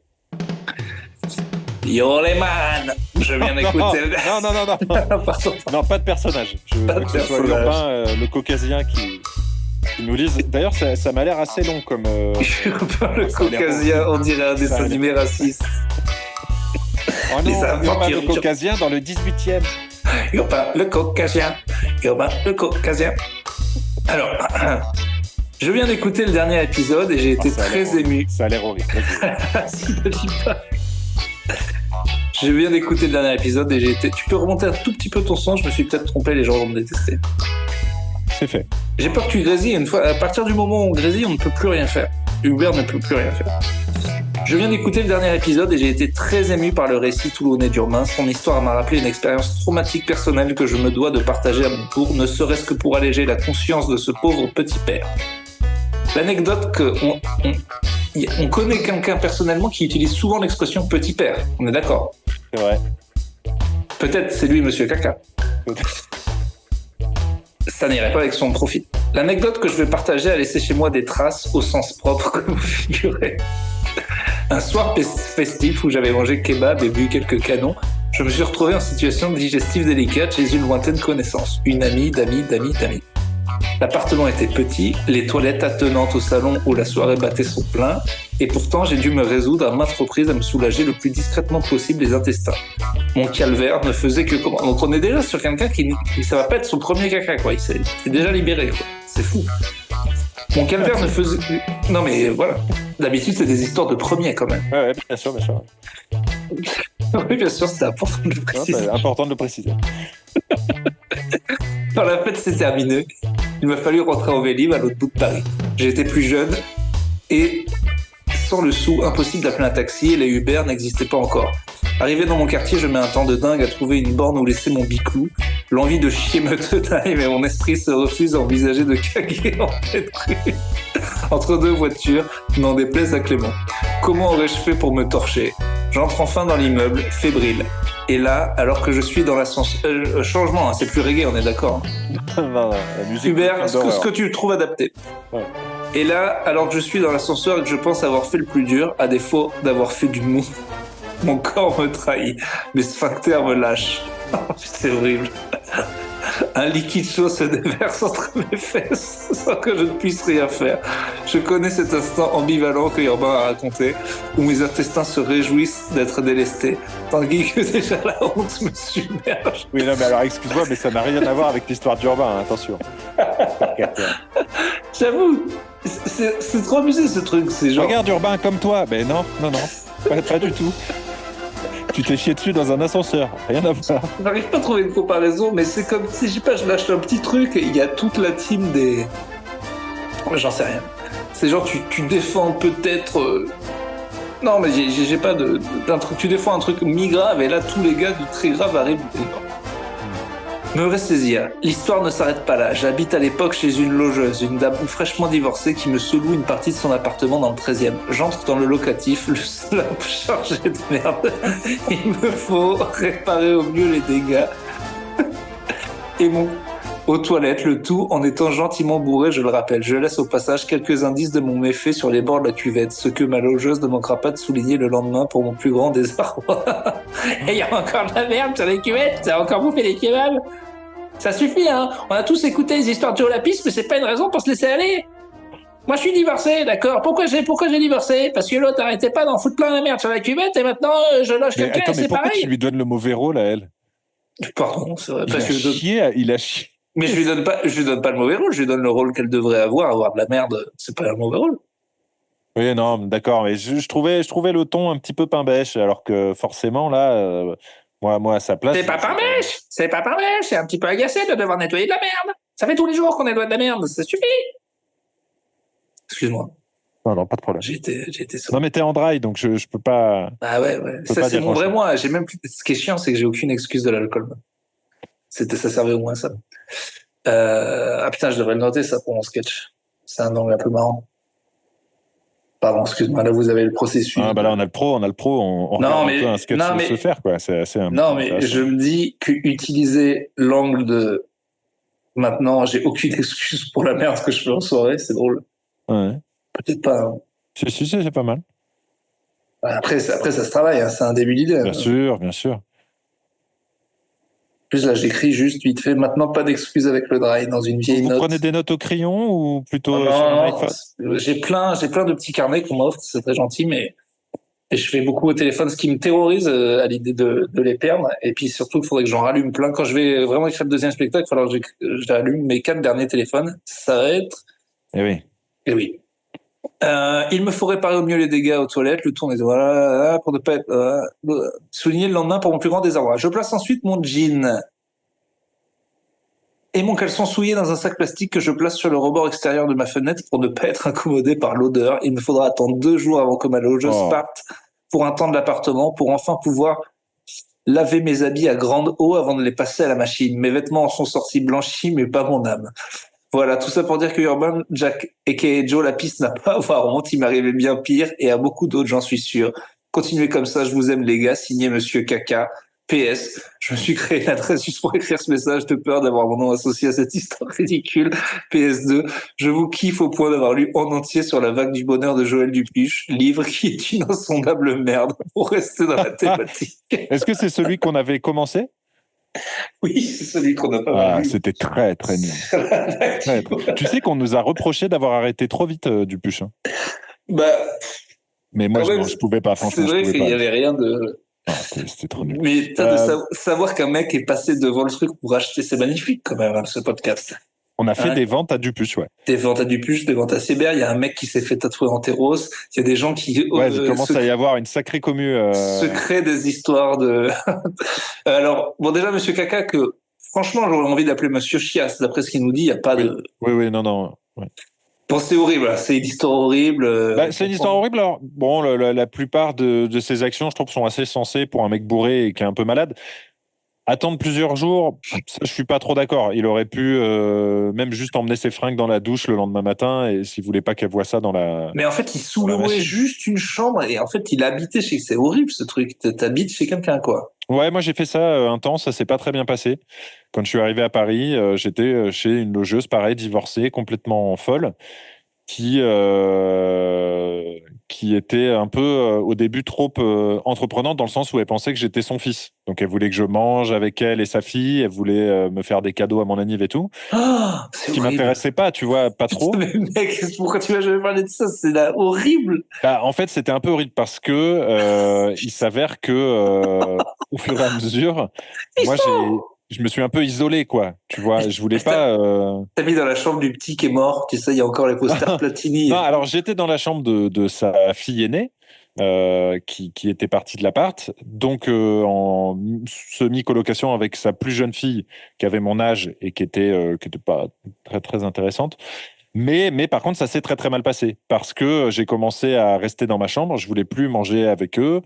Yo les man, je viens d'écouter. Non. Pardon. Non, pas de personnage. Je veux que ce soit Urbain, le caucasien qui nous lise. D'ailleurs, ça m'a l'air assez long comme. Urbain, le caucasien, on dirait un dessin animé raciste. Oh non, Urbain, le caucasien dans le 18e. Urbain, le caucasien. Urbain, le caucasien. Alors. Je viens d'écouter le dernier épisode et j'ai été très ému. Ça a l'air horrible. Si, ne dis pas. Je viens d'écouter le dernier épisode et j'ai été. Tu peux remonter un tout petit peu ton son, je me suis peut-être trompé, les gens vont me détester. C'est fait. J'ai peur que tu grésilles une fois. À partir du moment où on grésille, on ne peut plus rien faire. Hubert ne peut plus rien faire. Je viens d'écouter le dernier épisode et j'ai été très ému par le récit toulonnais d'Urbain. Son histoire m'a rappelé une expérience traumatique personnelle que je me dois de partager à mon tour, ne serait-ce que pour alléger la conscience de ce pauvre petit père. L'anecdote on connaît quelqu'un personnellement qui utilise souvent l'expression petit père. On est d'accord? C'est vrai. Peut-être c'est lui, Monsieur Caca. Ça n'irait pas avec son profil. L'anecdote que je vais partager a laissé chez moi des traces au sens propre, comme vous figurez. Un soir festif où j'avais mangé kebab et bu quelques canons, je me suis retrouvé en situation digestive délicate chez une lointaine connaissance. Une amie d'amis. L'appartement était petit, les toilettes attenantes au salon où la soirée battait son plein, et pourtant j'ai dû me résoudre à maintes reprises à me soulager le plus discrètement possible les intestins. Mon calvaire ne faisait que comment. Donc on est déjà sur quelqu'un qui ça va pas être son premier caca, quoi. Il s'est déjà libéré, quoi. C'est fou. Mon calvaire ne faisait. Non mais voilà. D'habitude c'est des histoires de premiers quand même. Ouais, bien sûr. Oui, bien sûr, c'est important de le préciser. C'est important de le préciser. Quand la fête s'est terminée, il m'a fallu rentrer au Vélib à l'autre bout de Paris. J'étais plus jeune et sans le sou, impossible d'appeler un taxi et les Uber n'existaient pas encore. Arrivé dans mon quartier, je mets un temps de dingue à trouver une borne où laisser mon biclou. L'envie de chier me tenaille, mais mon esprit se refuse à envisager de caguer en pleine rue. Entre deux voitures, n'en déplaise à Clément. Comment aurais-je fait pour me torcher? J'entre enfin dans l'immeuble, fébrile. Et là, alors que je suis dans l'ascenseur... changement, hein, c'est plus reggae, on est d'accord. Non, la musique. Hubert, ce que tu trouves adapté. Ouais. Et là, alors que je suis dans l'ascenseur et que je pense avoir fait le plus dur, à défaut d'avoir fait du mou, mon corps me trahit, mes sphincters me lâchent. C'est horrible. Un liquide chaud se déverse entre mes fesses sans que je ne puisse rien faire. Je connais cet instant ambivalent que Urbain a raconté, où mes intestins se réjouissent d'être délestés, tandis que déjà la honte me submerge. Oui, non, mais alors excuse-moi, mais ça n'a rien à voir avec l'histoire d'Urbain, hein, attention. J'avoue, C'est trop amusé ce truc. C'est genre. Regarde Urbain comme toi. Ben non, pas du tout. Tu t'es chié dessus dans un ascenseur, rien à voir. J'arrive pas à trouver une comparaison, mais c'est comme si, je sais pas, je lâche un petit truc et il y a toute la team des. J'en sais rien. C'est genre, tu défends peut-être. Non, mais j'ai pas d'un truc. Tu défends un truc mi-grave et là, tous les gars du très grave arrivent. Me restez-y. L'histoire ne s'arrête pas là. J'habite à l'époque chez une logeuse, une dame fraîchement divorcée qui me seloue une partie de son appartement dans le 13e. J'entre dans le locatif, le slap chargé de merde. Il me faut réparer au mieux les dégâts. Et mon aux toilettes, le tout en étant gentiment bourré, je le rappelle. Je laisse au passage quelques indices de mon méfait sur les bords de la cuvette, ce que ma logeuse ne manquera pas de souligner le lendemain pour mon plus grand désarroi. Et il y a encore de la merde sur les cuvettes, ça a encore bouffé les kebabs. Ça suffit, hein. On a tous écouté les histoires de Joe Lapis, mais c'est pas une raison pour se laisser aller. Moi, je suis divorcé, d'accord. Pourquoi j'ai divorcé? Parce que l'autre arrêtait pas d'en foutre plein la merde sur la cuvette et maintenant je loge quelqu'un et c'est pourquoi pareil. Tu lui donnes le mauvais rôle à elle? Pardon, c'est vrai. Il a chié. Mais je lui donne pas le mauvais rôle. Je lui donne le rôle qu'elle devrait avoir de la merde. C'est pas un mauvais rôle. Oui, non, d'accord. Mais je trouvais le ton un petit peu pain bêche, alors que forcément là. Moi, à sa place. C'est pas pain bêche. C'est un petit peu agacé de devoir nettoyer de la merde. Ça fait tous les jours qu'on nettoie de la merde. Ça suffit. Excuse-moi. Non, pas de problème. J'ai été non, mais t'es en dry, donc je peux pas. Ah ouais. Ça, c'est mon vrai moi. J'ai même plus. Ce qui est chiant, c'est que j'ai aucune excuse de l'alcool. Ça servait au moins ça. Ah putain, je devrais le noter ça pour mon sketch. C'est un angle un peu marrant. Pardon, excuse-moi, là vous avez le processus. Ah bah là on a le pro, on regarde un peu un sketch se faire quoi. C'est assez. Non mais je me dis qu'utiliser l'angle de maintenant, j'ai aucune excuse pour la merde que je fais en soirée, c'est drôle. Ouais. Peut-être pas. Hein. Si, c'est pas mal. Après ça se travaille, hein, c'est un début d'idée. Bien sûr, bien sûr. En plus là, j'écris juste vite fait. Maintenant, pas d'excuses avec le dry dans une vieille note. Vous prenez des notes au crayon ou plutôt sur un iPhone? J'ai plein de petits carnets qu'on m'offre, c'est très gentil, mais et je fais beaucoup au téléphone, ce qui me terrorise à l'idée de les perdre. Et puis surtout, il faudrait que j'en rallume plein. Quand je vais vraiment écrire le deuxième spectacle, il va falloir que j'allume mes 4 derniers téléphones. Ça va être. Et oui. Il me faut réparer au mieux les dégâts aux toilettes, le tourner voilà, pour ne pas être souligner le lendemain pour mon plus grand désarroi. Je place ensuite mon jean et mon caleçon souillé dans un sac plastique que je place sur le rebord extérieur de ma fenêtre pour ne pas être incommodé par l'odeur. Il me faudra attendre 2 jours avant que ma logeuse parte pour un temps de l'appartement pour enfin pouvoir laver mes habits à grande eau avant de les passer à la machine. Mes vêtements en sont sortis blanchis, mais pas mon âme. Voilà, tout ça pour dire que Urban Jack aka Joe Lapis n'a pas à avoir honte, il m'arrivait bien pire et à beaucoup d'autres, j'en suis sûr. Continuez comme ça, je vous aime les gars, signé Monsieur Caca. PS, je me suis créé une adresse juste pour écrire ce message de peur d'avoir mon nom associé à cette histoire ridicule. PS2, je vous kiffe au point d'avoir lu en entier sur la vague du bonheur de Joël Dupuche, livre qui est une insondable merde pour rester dans la thématique. Est-ce que c'est celui qu'on avait commencé? Oui, c'est celui qu'on n'a pas lu. C'était très, très nul. Tu sais qu'on nous a reproché d'avoir arrêté trop vite Dupuche. Hein. Mais moi, je pouvais pas, franchement. C'est vrai qu'il n'y avait rien de... C'était trop nul. Mais savoir qu'un mec est passé devant le truc pour acheter, c'est magnifique quand même, hein, ce podcast. On a fait des ventes à Dupuche, ouais. Des ventes à Dupuche, des ventes à Sébert. Il y a un mec qui s'est fait tatouer en terros. Il y a des gens qui... il commence à y avoir une sacrée commu. Se créent des histoires de... Alors, bon, déjà, Monsieur Caca, que franchement, j'aurais envie d'appeler Monsieur Chias. D'après ce qu'il nous dit, il n'y a pas de... Oui, non. Ouais. Bon, c'est horrible, c'est une histoire horrible. C'est une histoire horrible. Alors, bon, la plupart de ses actions, je trouve, sont assez sensées pour un mec bourré et qui est un peu malade. Attendre plusieurs jours, ça, je suis pas trop d'accord. Il aurait pu même juste emmener ses fringues dans la douche le lendemain matin et s'il voulait pas qu'elle voie ça dans la... Mais en fait, il sous-louait juste une chambre et en fait, il habitait chez... C'est horrible, ce truc. T'habites chez quelqu'un, quoi. Ouais, moi, j'ai fait ça un temps. Ça s'est pas très bien passé. Quand je suis arrivé à Paris, j'étais chez une logeuse, pareil, divorcée, complètement folle, qui était un peu au début trop entreprenante dans le sens où elle pensait que j'étais son fils. Donc elle voulait que je mange avec elle et sa fille, elle voulait me faire des cadeaux à mon anniv et tout. Ce qui m'intéressait pas, tu vois, pas trop. Mais mec, pourquoi tu m'as jamais parlé de ça? C'est là horrible. En fait, c'était un peu horrible parce que il s'avère que au fur et à mesure, moi je me suis un peu isolé, quoi. Tu vois, je voulais pas. T'as mis dans la chambre du petit qui est mort, tu sais, il y a encore les posters Platini. Non, alors j'étais dans la chambre de sa fille aînée, qui était partie de l'appart, donc en semi-colocation avec sa plus jeune fille, qui avait mon âge et qui était pas très très intéressante. Mais par contre, ça s'est très très mal passé parce que j'ai commencé à rester dans ma chambre. Je voulais plus manger avec eux.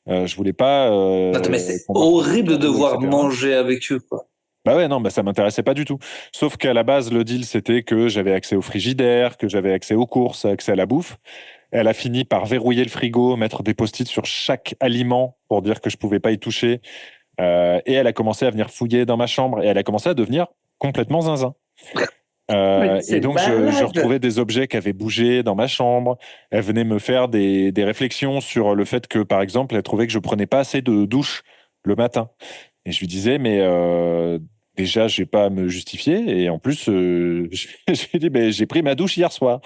Je voulais pas Attends, mais c'est qu'on m'offre des horrible de cadeaux, devoir etc. manger avec eux, quoi. Bah ouais, non, bah ça m'intéressait pas du tout. Sauf qu'à la base, le deal, c'était que j'avais accès au frigidaire, que j'avais accès aux courses, accès à la bouffe. Elle a fini par verrouiller le frigo, mettre des post-it sur chaque aliment pour dire que je pouvais pas y toucher. Et elle a commencé à venir fouiller dans ma chambre et elle a commencé à devenir complètement zinzin. Mais Et c'est donc, je malade. retrouvais des objets qui avaient bougé dans ma chambre. Elle venait me faire des réflexions sur le fait que, par exemple, elle trouvait que je prenais pas assez de douches le matin. Et je lui disais, mais déjà, je vais pas à me justifier. Et en plus, je lui ai dit, mais j'ai pris ma douche hier soir.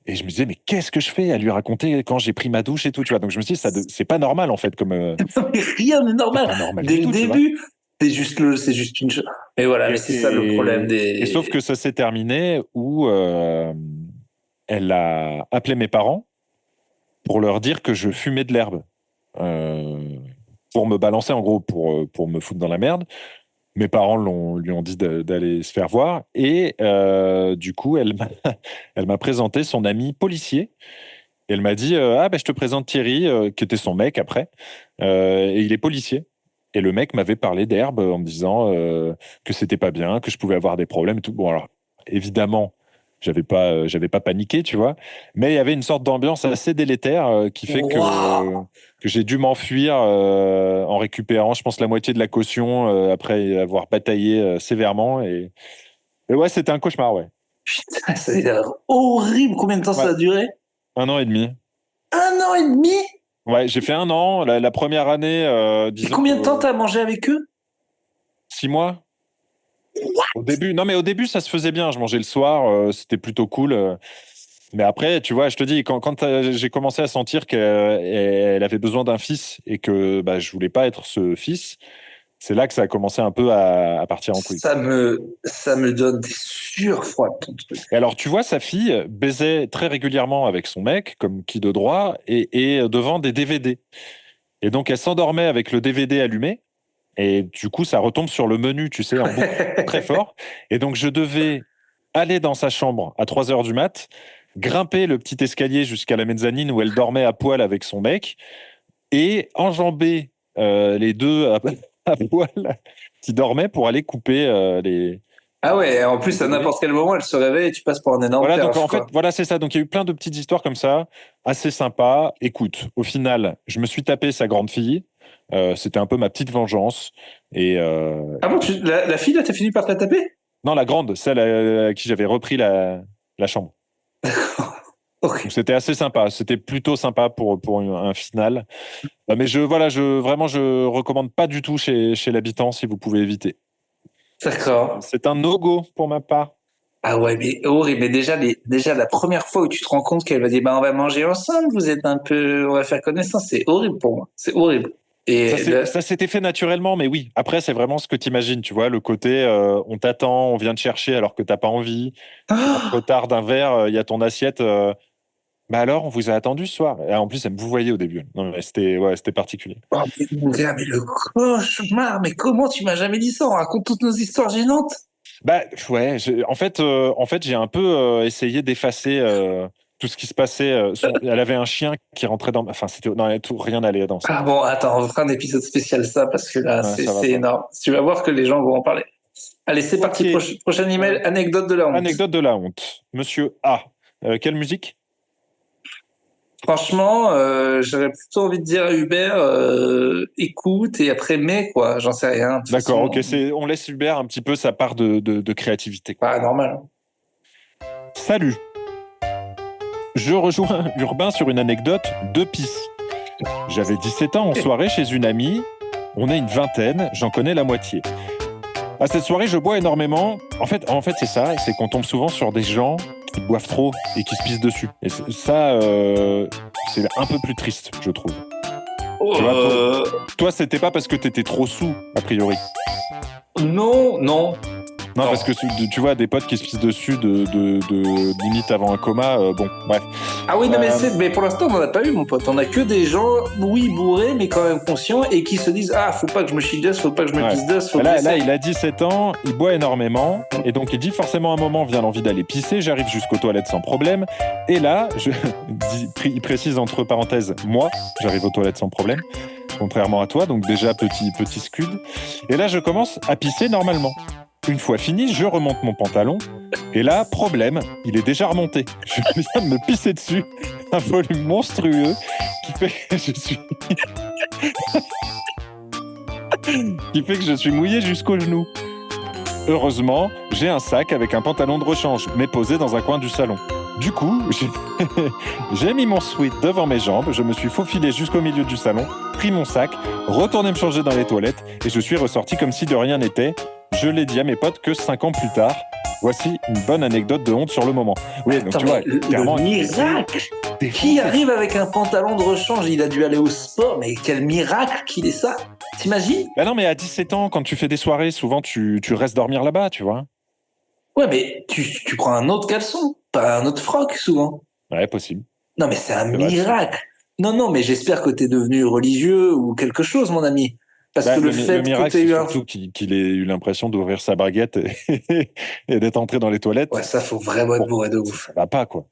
Et je me disais, mais qu'est-ce que je fais à lui raconter quand j'ai pris ma douche et tout, tu vois. Donc, je me suis dit, c'est pas normal, en fait, comme, Non, mais rien n'est c'est normal. pas normal Dès du le tout, tu vois. début, c'est juste une chose. Mais voilà, mais Et, c'est ça le problème et sauf des. que ça s'est terminé où elle a appelé mes parents pour leur dire que je fumais de l'herbe. Euh, pour me balancer, en gros, pour me foutre dans la merde. Mes parents lui ont dit d'aller se faire voir. Et du coup, elle m'a présenté son ami policier. Et elle m'a dit, ah ben je te présente Thierry, qui était son mec après. Et il est policier. Et le mec m'avait parlé d'herbe en me disant que c'était pas bien, que je pouvais avoir des problèmes et tout. Bon, alors, évidemment, j'avais pas paniqué, tu vois. Mais il y avait une sorte d'ambiance assez délétère qui fait Waouh! que j'ai dû m'enfuir en récupérant, je pense, la moitié de la caution après avoir bataillé sévèrement. Et ouais, c'était un cauchemar, ouais. Putain, ça a l'air horrible. Combien de temps ça Ouais, a duré? 1 an et demi. 1 an et demi? Ouais, j'ai fait 1 an. La première année, Et disons, combien de temps t'as mangé avec eux? 6 mois. Au début, non, mais au début, ça se faisait bien. Je mangeais le soir, c'était plutôt cool. Mais après, tu vois, je te dis, quand j'ai commencé à sentir qu'elle avait besoin d'un fils et que bah, je voulais pas être ce fils, c'est là que ça a commencé un peu à partir en couille, quoi. Ça me donne des sueurs froides, ton truc. Et alors, tu vois, sa fille baisait très régulièrement avec son mec, comme qui de droit, et devant des DVD. Et donc, elle s'endormait avec le DVD allumé. Et du coup, ça retombe sur le menu, tu sais, en boucle très fort. Et donc, je devais aller dans sa chambre à 3 heures du mat, grimper le petit escalier jusqu'à la mezzanine où elle dormait à poil avec son mec et enjamber les deux à poil qui dormaient pour aller couper les. Ah ouais, en plus, à DVD. n'importe quel moment, elle se réveille et tu passes pour un énorme Voilà, donc perche, en fait, quoi. voilà, c'est ça. Donc il y a eu plein de petites histoires comme ça, assez sympas. Écoute, au final, je me suis tapé sa grande fille. C'était un peu ma petite vengeance. Et, Ah bon, la fille, là, t'as fini par te la taper? non, la grande, celle à qui j'avais repris la chambre. Ok. Donc c'était assez sympa. C'était plutôt sympa pour un final. Mais vraiment, je recommande pas du tout chez l'habitant si vous pouvez éviter. D'accord. C'est un no-go pour ma part. Ah ouais, mais horrible. Mais déjà, la première fois où tu te rends compte qu'elle va dire, bah, on va manger ensemble, vous êtes un peu, on va faire connaissance, c'est horrible pour moi. C'est horrible. Et Ça s'était fait naturellement, mais oui. Après, c'est vraiment ce que tu imagines, tu vois, le côté on t'attend, on vient te chercher alors que t'as pas envie. Tu rentres trop tard d'un verre, il y a ton assiette. Bah alors, on vous a attendu ce soir. Et en plus, elle me vous voyait au début. Non, mais c'était particulier. oh, mais mon gars, mais le cauchemar, mais comment tu m'as jamais dit ça? On raconte toutes nos histoires gênantes. Bah ouais, en fait, j'ai un peu essayé d'effacer tout ce qui se passait. Elle avait un chien qui rentrait dans. Enfin, c'était non, rien n'allait dans cette Ah histoire. bon, attends, on fera un épisode spécial ça parce que là, Ouais, ça va c'est pas. énorme. Tu vas voir que les gens vont en parler. Allez, c'est parti. Ok. Prochain email, anecdote de la honte. Anecdote de la honte. Monsieur A. Quelle musique? Franchement, j'aurais plutôt envie de dire à Hubert, écoute et après mais quoi, j'en sais rien. De toute D'accord, ok. façon, On laisse Hubert un petit peu sa part de créativité. pas normal. Salut. Je rejoins Urbain sur une anecdote de pisse. J'avais 17 ans en soirée chez une amie. On est une vingtaine, j'en connais la moitié. À cette soirée, je bois énormément. En fait, c'est ça, c'est qu'on tombe souvent sur des gens qui boivent trop et qui se pissent dessus. Et ça, c'est un peu plus triste, je trouve. Tu vois, toi, c'était pas parce que t'étais trop sous, a priori. Non, non. Non, Non. parce que tu vois, des potes qui se pissent dessus de limite avant un coma, bon, bref. Ah oui, non, mais pour l'instant, on n'en a pas eu, mon pote. On a que des gens, oui, bourrés, mais quand même conscients, et qui se disent, ah, faut pas que je me chie d'os, faut pas que je me Ouais. pisse d'os, faut que Là, j'essaie. il a 17 ans, il boit énormément, et donc il dit forcément à un moment vient l'envie d'aller pisser, j'arrive jusqu'aux toilettes sans problème, et là, il précise entre parenthèses, moi, j'arrive aux toilettes sans problème, contrairement à toi, donc déjà petit scud, et là je commence à pisser normalement. Une fois fini, je remonte mon pantalon, et là, problème, il est déjà remonté. Je viens de me pisser dessus, un volume monstrueux, qui fait que je suis... qui fait que je suis mouillé jusqu'aux genoux. Heureusement, j'ai un sac avec un pantalon de rechange, mais posé dans un coin du salon. Du coup, j'ai mis mon sweat devant mes jambes, je me suis faufilé jusqu'au milieu du salon, pris mon sac, retourné me changer dans les toilettes, et je suis ressorti comme si de rien n'était. Je l'ai dit à mes potes que 5 ans plus tard. Voici une bonne anecdote de honte sur le moment. Oui, donc Attends, tu vois, mais clairement... le miracle! Qui arrive avec un pantalon de rechange? Il a dû aller au sport, mais quel miracle qu'il ait ça! T'imagines? Bah non, mais à 17 ans, quand tu fais des soirées, souvent tu restes dormir là-bas, tu vois. Ouais, mais tu prends un autre caleçon, pas un autre froc, souvent. Ouais, possible. Non, mais c'est un C'est vrai, miracle! Non, non, mais j'espère que t'es devenu religieux ou quelque chose, mon ami. Parce Bah, que le le fait que miracle, t'aies c'est eu un... surtout qu'il ait eu l'impression d'ouvrir sa baguette et d'être entré dans les Ouais, toilettes. ça, faut vraiment être Bon, bourré de ça, ouf. ça va pas, quoi.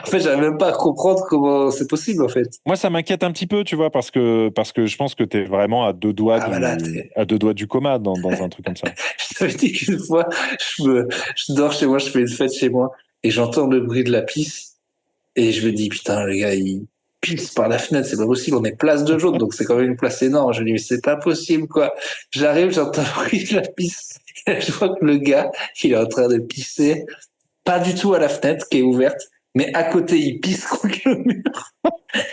En fait, j'arrive même pas à comprendre comment c'est possible, en fait. Moi, ça m'inquiète un petit peu, tu vois, parce que je pense que t'es vraiment Ah, voilà, t'es... à 2 doigts du coma dans un truc comme ça. Je t'avais dit qu'une fois, je dors chez moi, je fais une fête chez moi, et j'entends le bruit de la pisse, et je me dis, putain, le gars, il pisse par la fenêtre, c'est pas possible, on est place de jaune, donc c'est quand même une place énorme. Je me dis, mais c'est pas possible, quoi. J'arrive, j'entends le bruit de la pisse, et je vois que le gars, il est en train de pisser, pas du tout à la fenêtre qui est ouverte, mais à côté, il pisse contre le mur.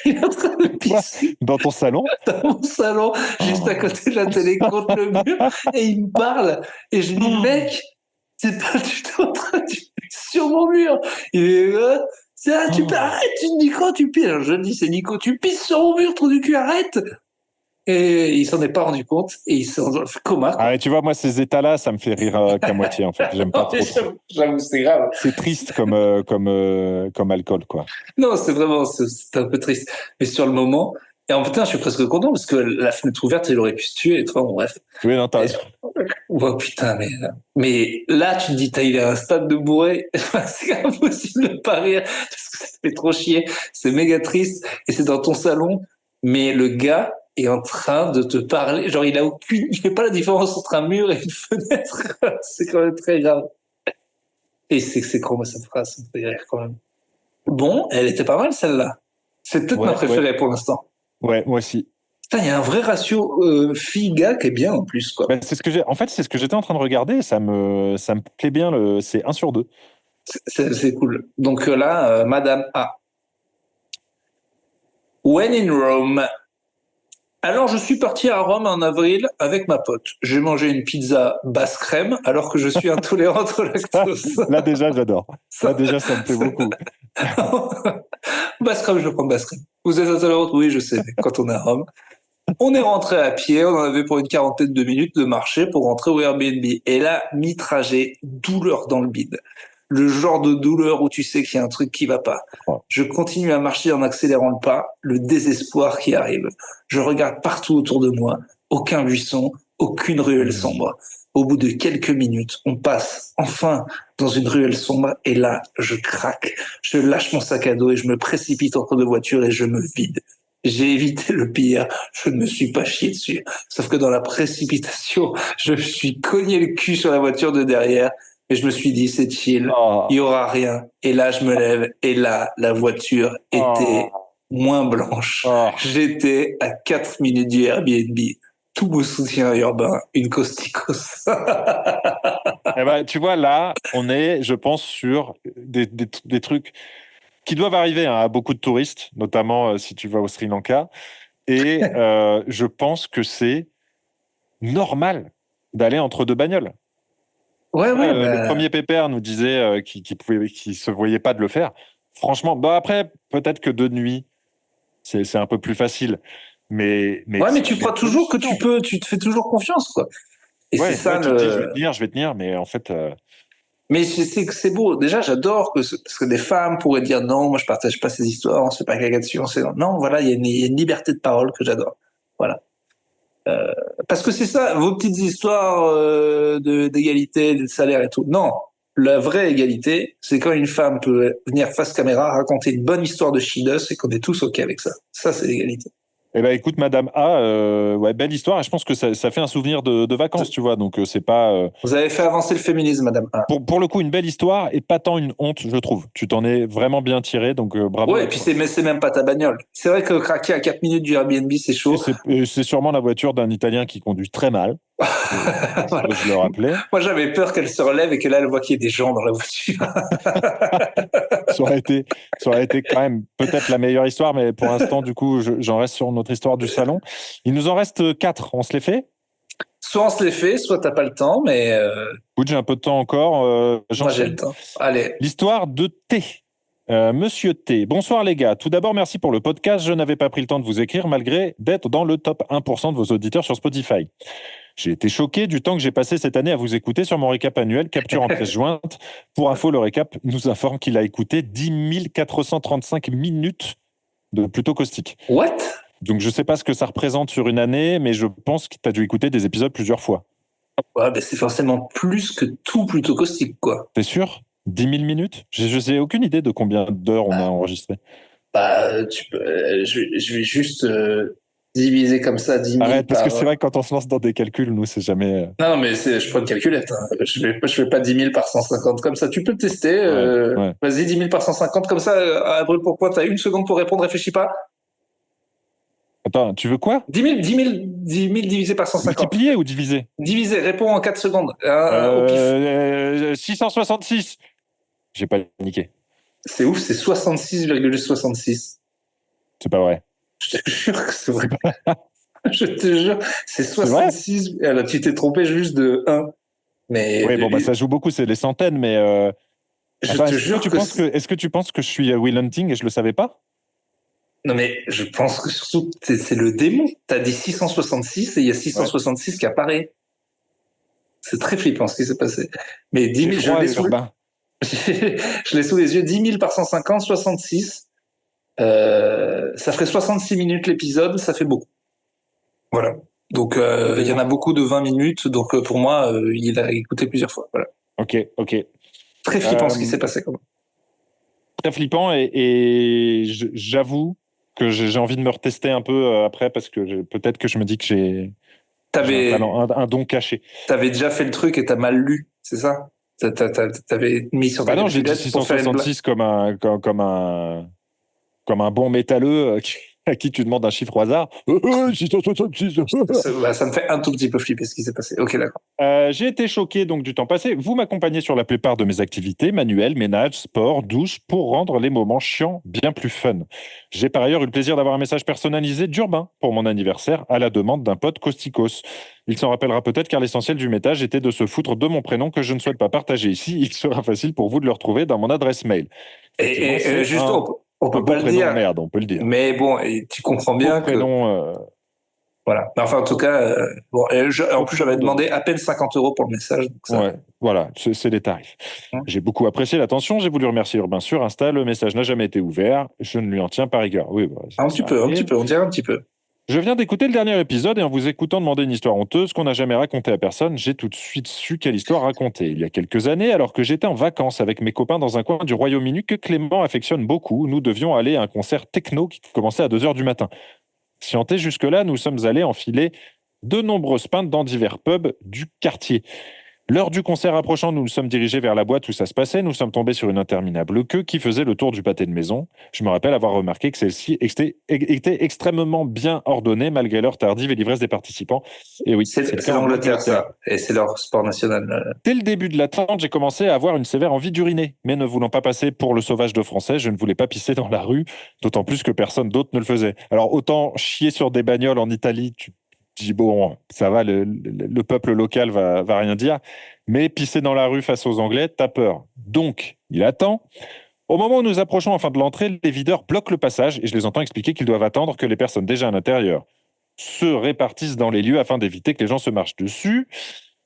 Il est en train de Toi, pisser dans ton salon, dans mon salon, juste à côté de la télé, contre le mur, et il me parle, et je lui dis, mec, c'est pas du tout en train de pisser sur mon mur. Il est, tu arrête, tu dis quoi, tu pisses. Alors je dis, c'est Nico, tu pisses sur mon mur, trou du cul, arrête. Et il s'en est pas rendu compte, et il s'en fait coma, quoi. ah, et tu vois, moi, ces états-là, ça me fait rire qu'à moitié, en fait. J'aime pas Non, mais trop. j'avoue, c'est grave. C'est triste comme alcool, quoi. Non, c'est vraiment, c'est un peu triste. Mais sur le moment, et en putain, je suis presque content parce que la fenêtre ouverte, il aurait pu se tuer, et toi, bon, bref. Oui, non, t'as Et, raison. oh putain, mais là, tu te dis, il est à un stade de bourré, c'est impossible de pas rire, parce que ça te fait trop chier, c'est méga triste, et c'est dans ton salon, mais le gars est en train de te parler, genre, il fait pas la différence entre un mur et une fenêtre, c'est quand même très grave. Et c'est con, cette phrase, ça me fait rire quand même. Bon, elle était pas mal, celle-là. C'est peut-être ma Ouais, ouais, préférée pour l'instant. ouais, moi aussi. Putain, il y a un vrai ratio fille-gars qui est bien en plus, quoi. Ben, en fait, c'est ce que j'étais en train de regarder et ça me plaît bien. C'est 1/2. C'est cool. Donc là, Madame A. When in Rome. Alors, je suis parti à Rome en avril avec ma pote. J'ai mangé une pizza basse crème alors que je suis intolérante au lactose. Là, déjà, j'adore. Là, déjà, ça me plaît beaucoup. Basse crème, je prends basse crème. Vous êtes intolérante? Oui, je sais, quand on est à Rome. On est rentré à pied, on en avait pour une quarantaine de minutes de marché pour rentrer au Airbnb. Et là, mi-trajet, douleur dans le bide. Le genre de douleur où tu sais qu'il y a un truc qui va pas. Je continue à marcher en accélérant le pas, le désespoir qui arrive. Je regarde partout autour de moi, aucun buisson, aucune ruelle sombre. Au bout de quelques minutes, on passe enfin dans une ruelle sombre et là, je craque. Je lâche mon sac à dos et je me précipite entre deux voitures et je me vide. J'ai évité le pire, je ne me suis pas chié dessus. Sauf que dans la précipitation, je me suis cogné le cul sur la voiture de derrière et je me suis dit, c'est chill, il y aura rien. Et là, je me lève et là, la voiture était moins blanche. J'étais à 4 minutes du Airbnb. Tout mon soutien urbain, une costicos. Eh ben, tu vois, là, on est, je pense, sur des trucs qui doivent arriver hein, à beaucoup de touristes, notamment si tu vas au Sri Lanka. Et je pense que c'est normal d'aller entre deux bagnoles. Ouais, ouais, Le premier pépère nous disait qu'il se voyait pas de le faire. Franchement, bah après, peut-être que de nuit, c'est un peu plus facile. Mais ouais, mais c'est tu crois toujours que tu peux, tu te fais toujours confiance, quoi. Et c'est Ouais, ça tu te dis, le. je vais tenir, mais en fait, Mais c'est que c'est beau. Déjà, j'adore parce que des femmes pourraient dire non, moi je partage pas ces histoires, on se fait pas caca dessus, non, voilà, il y a une liberté de parole que j'adore. Voilà. Parce que c'est ça, vos petites histoires d'égalité, de salaire et tout. Non, la vraie égalité, c'est quand une femme peut venir face caméra raconter une bonne histoire de Chidos et qu'on est tous OK avec ça. Ça, c'est l'égalité. eh ben, écoute, Madame A, ouais, belle histoire. Et je pense que ça fait un souvenir de vacances, tu vois. Donc, c'est pas. Vous avez fait avancer le féminisme, madame. Ah. Pour le coup, une belle histoire et pas tant une honte, je trouve. Tu t'en es vraiment bien tiré, donc bravo Ouais, à et puis toi. c'est même pas ta bagnole. C'est vrai que craquer à 4 minutes du Airbnb, c'est chaud. Et c'est sûrement la voiture d'un Italien qui conduit très mal. Voilà. Je le rappeler. Moi, j'avais peur qu'elle se relève et que là, elle voit qu'il y ait des gens dans la voiture. Ça aurait été quand même peut-être la meilleure histoire, mais pour l'instant, du coup, j'en reste sur notre histoire du salon. Il nous en reste 4. On se les fait? Soit on se les fait, soit t'as pas le temps, mais Écoute, j'ai un peu de temps encore. moi, j'ai le J'enchaîne. temps. Allez. L'histoire de T. Monsieur T. Bonsoir les gars. Tout d'abord, merci pour le podcast. Je n'avais pas pris le temps de vous écrire malgré d'être dans le top 1% de vos auditeurs sur Spotify. J'ai été choqué du temps que j'ai passé cette année à vous écouter sur mon récap annuel, capture en pièce jointe. Pour info, le récap nous informe qu'il a écouté 10 435 minutes de plutôt caustique. What? Donc je ne sais pas ce que ça représente sur une année, mais je pense que tu as dû écouter des épisodes plusieurs fois. Ouais, ben, c'est forcément plus que tout plutôt caustique, quoi. T'es sûr? 10 000 minutes? Je n'ai aucune idée de combien d'heures on a enregistré. Bah, je vais juste diviser comme ça 10 000 Arrête, parce que par. c'est vrai que quand on se lance dans des calculs, nous, c'est jamais. Non, non, mais je prends une calculette. Hein. Je vais pas 10 000 par 150 comme ça. Tu peux le tester. Ouais, ouais. Vas-y, 10 000 par 150 comme ça. À brûle pour point, t'as une seconde pour répondre, réfléchis pas. Attends, tu veux quoi? 10 000 divisé par 150. Multiplier ou diviser? Divisé, réponds en 4 secondes. Au pif. 666. J'ai pas niqué. C'est ouf, c'est 66,66. C'est pas vrai. Je te jure que c'est vrai. Je te jure, c'est C'est vrai? 66. Alors, tu t'es trompé juste de 1. Mais Oui, bon, bah, ça joue beaucoup, c'est les centaines, mais. je Attends, te jure que. est-ce que tu penses que je suis Will Hunting et je le savais pas? Non, mais je pense que surtout, c'est le démon. T'as dit 666 et il y a Ouais. 666 qui apparaît. C'est très flippant ce qui s'est passé. Mais 10 J'ai 000, froid, Urbain. je l'ai sous les yeux. 10 000 par 150, 66. Ça ferait 66 minutes l'épisode, ça fait beaucoup. Voilà. Donc, il y en a beaucoup de 20 minutes. Donc, pour moi, il a écouté plusieurs fois. Voilà. Ok, ok. Très flippant ce qui s'est passé quand même. Très flippant et j'avoue que j'ai envie de me retester un peu après parce que peut-être que je me dis que j'ai un T'avais, talent, un don caché. t'avais déjà fait le truc et t'as mal lu, c'est ça? T'avais mis sur ta Bah non, j'ai dit calculette pour faire une blague. 666 comme un bon métalleux à qui tu demandes un chiffre au hasard. 666. Ça me fait un tout petit peu flipper ce qui s'est passé. Ok, d'accord. J'ai été choqué donc du temps passé. Vous m'accompagnez sur la plupart de mes activités, manuelles, ménage, sport, douche, pour rendre les moments chiants bien plus fun. J'ai par ailleurs eu le plaisir d'avoir un message personnalisé d'Urbain pour mon anniversaire à la demande d'un pote Costicos. Il s'en rappellera peut-être car l'essentiel du message était de se foutre de mon prénom que je ne souhaite pas partager ici. Il sera facile pour vous de le retrouver dans mon adresse mail. Effectivement, c'est Juste, on un peut beau pas le prénom, dire. merde, on peut le dire. Mais bon, et tu comprends Beau bien que. prénom. Voilà. Mais enfin, en tout cas, bon, en Beau plus, j'avais prénom demandé à peine 50 euros pour le message. Donc ça. Ouais, voilà, c'est les tarifs. Hein. J'ai beaucoup apprécié l'attention, j'ai voulu remercier Urbain sur Insta, le message n'a jamais été ouvert, je ne lui en tiens pas rigueur. Oui, bah, Un ça petit peu, un petit arrive. peu, on dirait un petit peu. Je viens d'écouter le dernier épisode et en vous écoutant demander une histoire honteuse qu'on n'a jamais racontée à personne, j'ai tout de suite su quelle histoire raconter. Il y a quelques années, alors que j'étais en vacances avec mes copains dans un coin du Royaume-Uni que Clément affectionne beaucoup, nous devions aller à un concert techno qui commençait à 2 heures du matin. Scienté jusque-là, nous sommes allés enfiler de nombreuses pintes dans divers pubs du quartier. L'heure du concert approchant, nous nous sommes dirigés vers la boîte où ça se passait. Nous sommes tombés sur une interminable queue qui faisait le tour du pâté de maison. Je me rappelle avoir remarqué que celle-ci était extrêmement bien ordonnée malgré l'heure tardive et l'ivresse des participants. Et oui, c'est le C'est cas en l'Angleterre, Angleterre. ça. Et c'est leur sport national. Dès le début de l'attente, j'ai commencé à avoir une sévère envie d'uriner. Mais ne voulant pas passer pour le sauvage de français, je ne voulais pas pisser dans la rue, d'autant plus que personne d'autre ne le faisait. Alors autant chier sur des bagnoles en Italie, tu dis bon, ça va, le peuple local va rien dire. Mais pisser dans la rue face aux Anglais, t'as peur. Donc, il attend. Au moment où nous approchons enfin de l'entrée, les videurs bloquent le passage et je les entends expliquer qu'ils doivent attendre que les personnes déjà à l'intérieur se répartissent dans les lieux afin d'éviter que les gens se marchent dessus.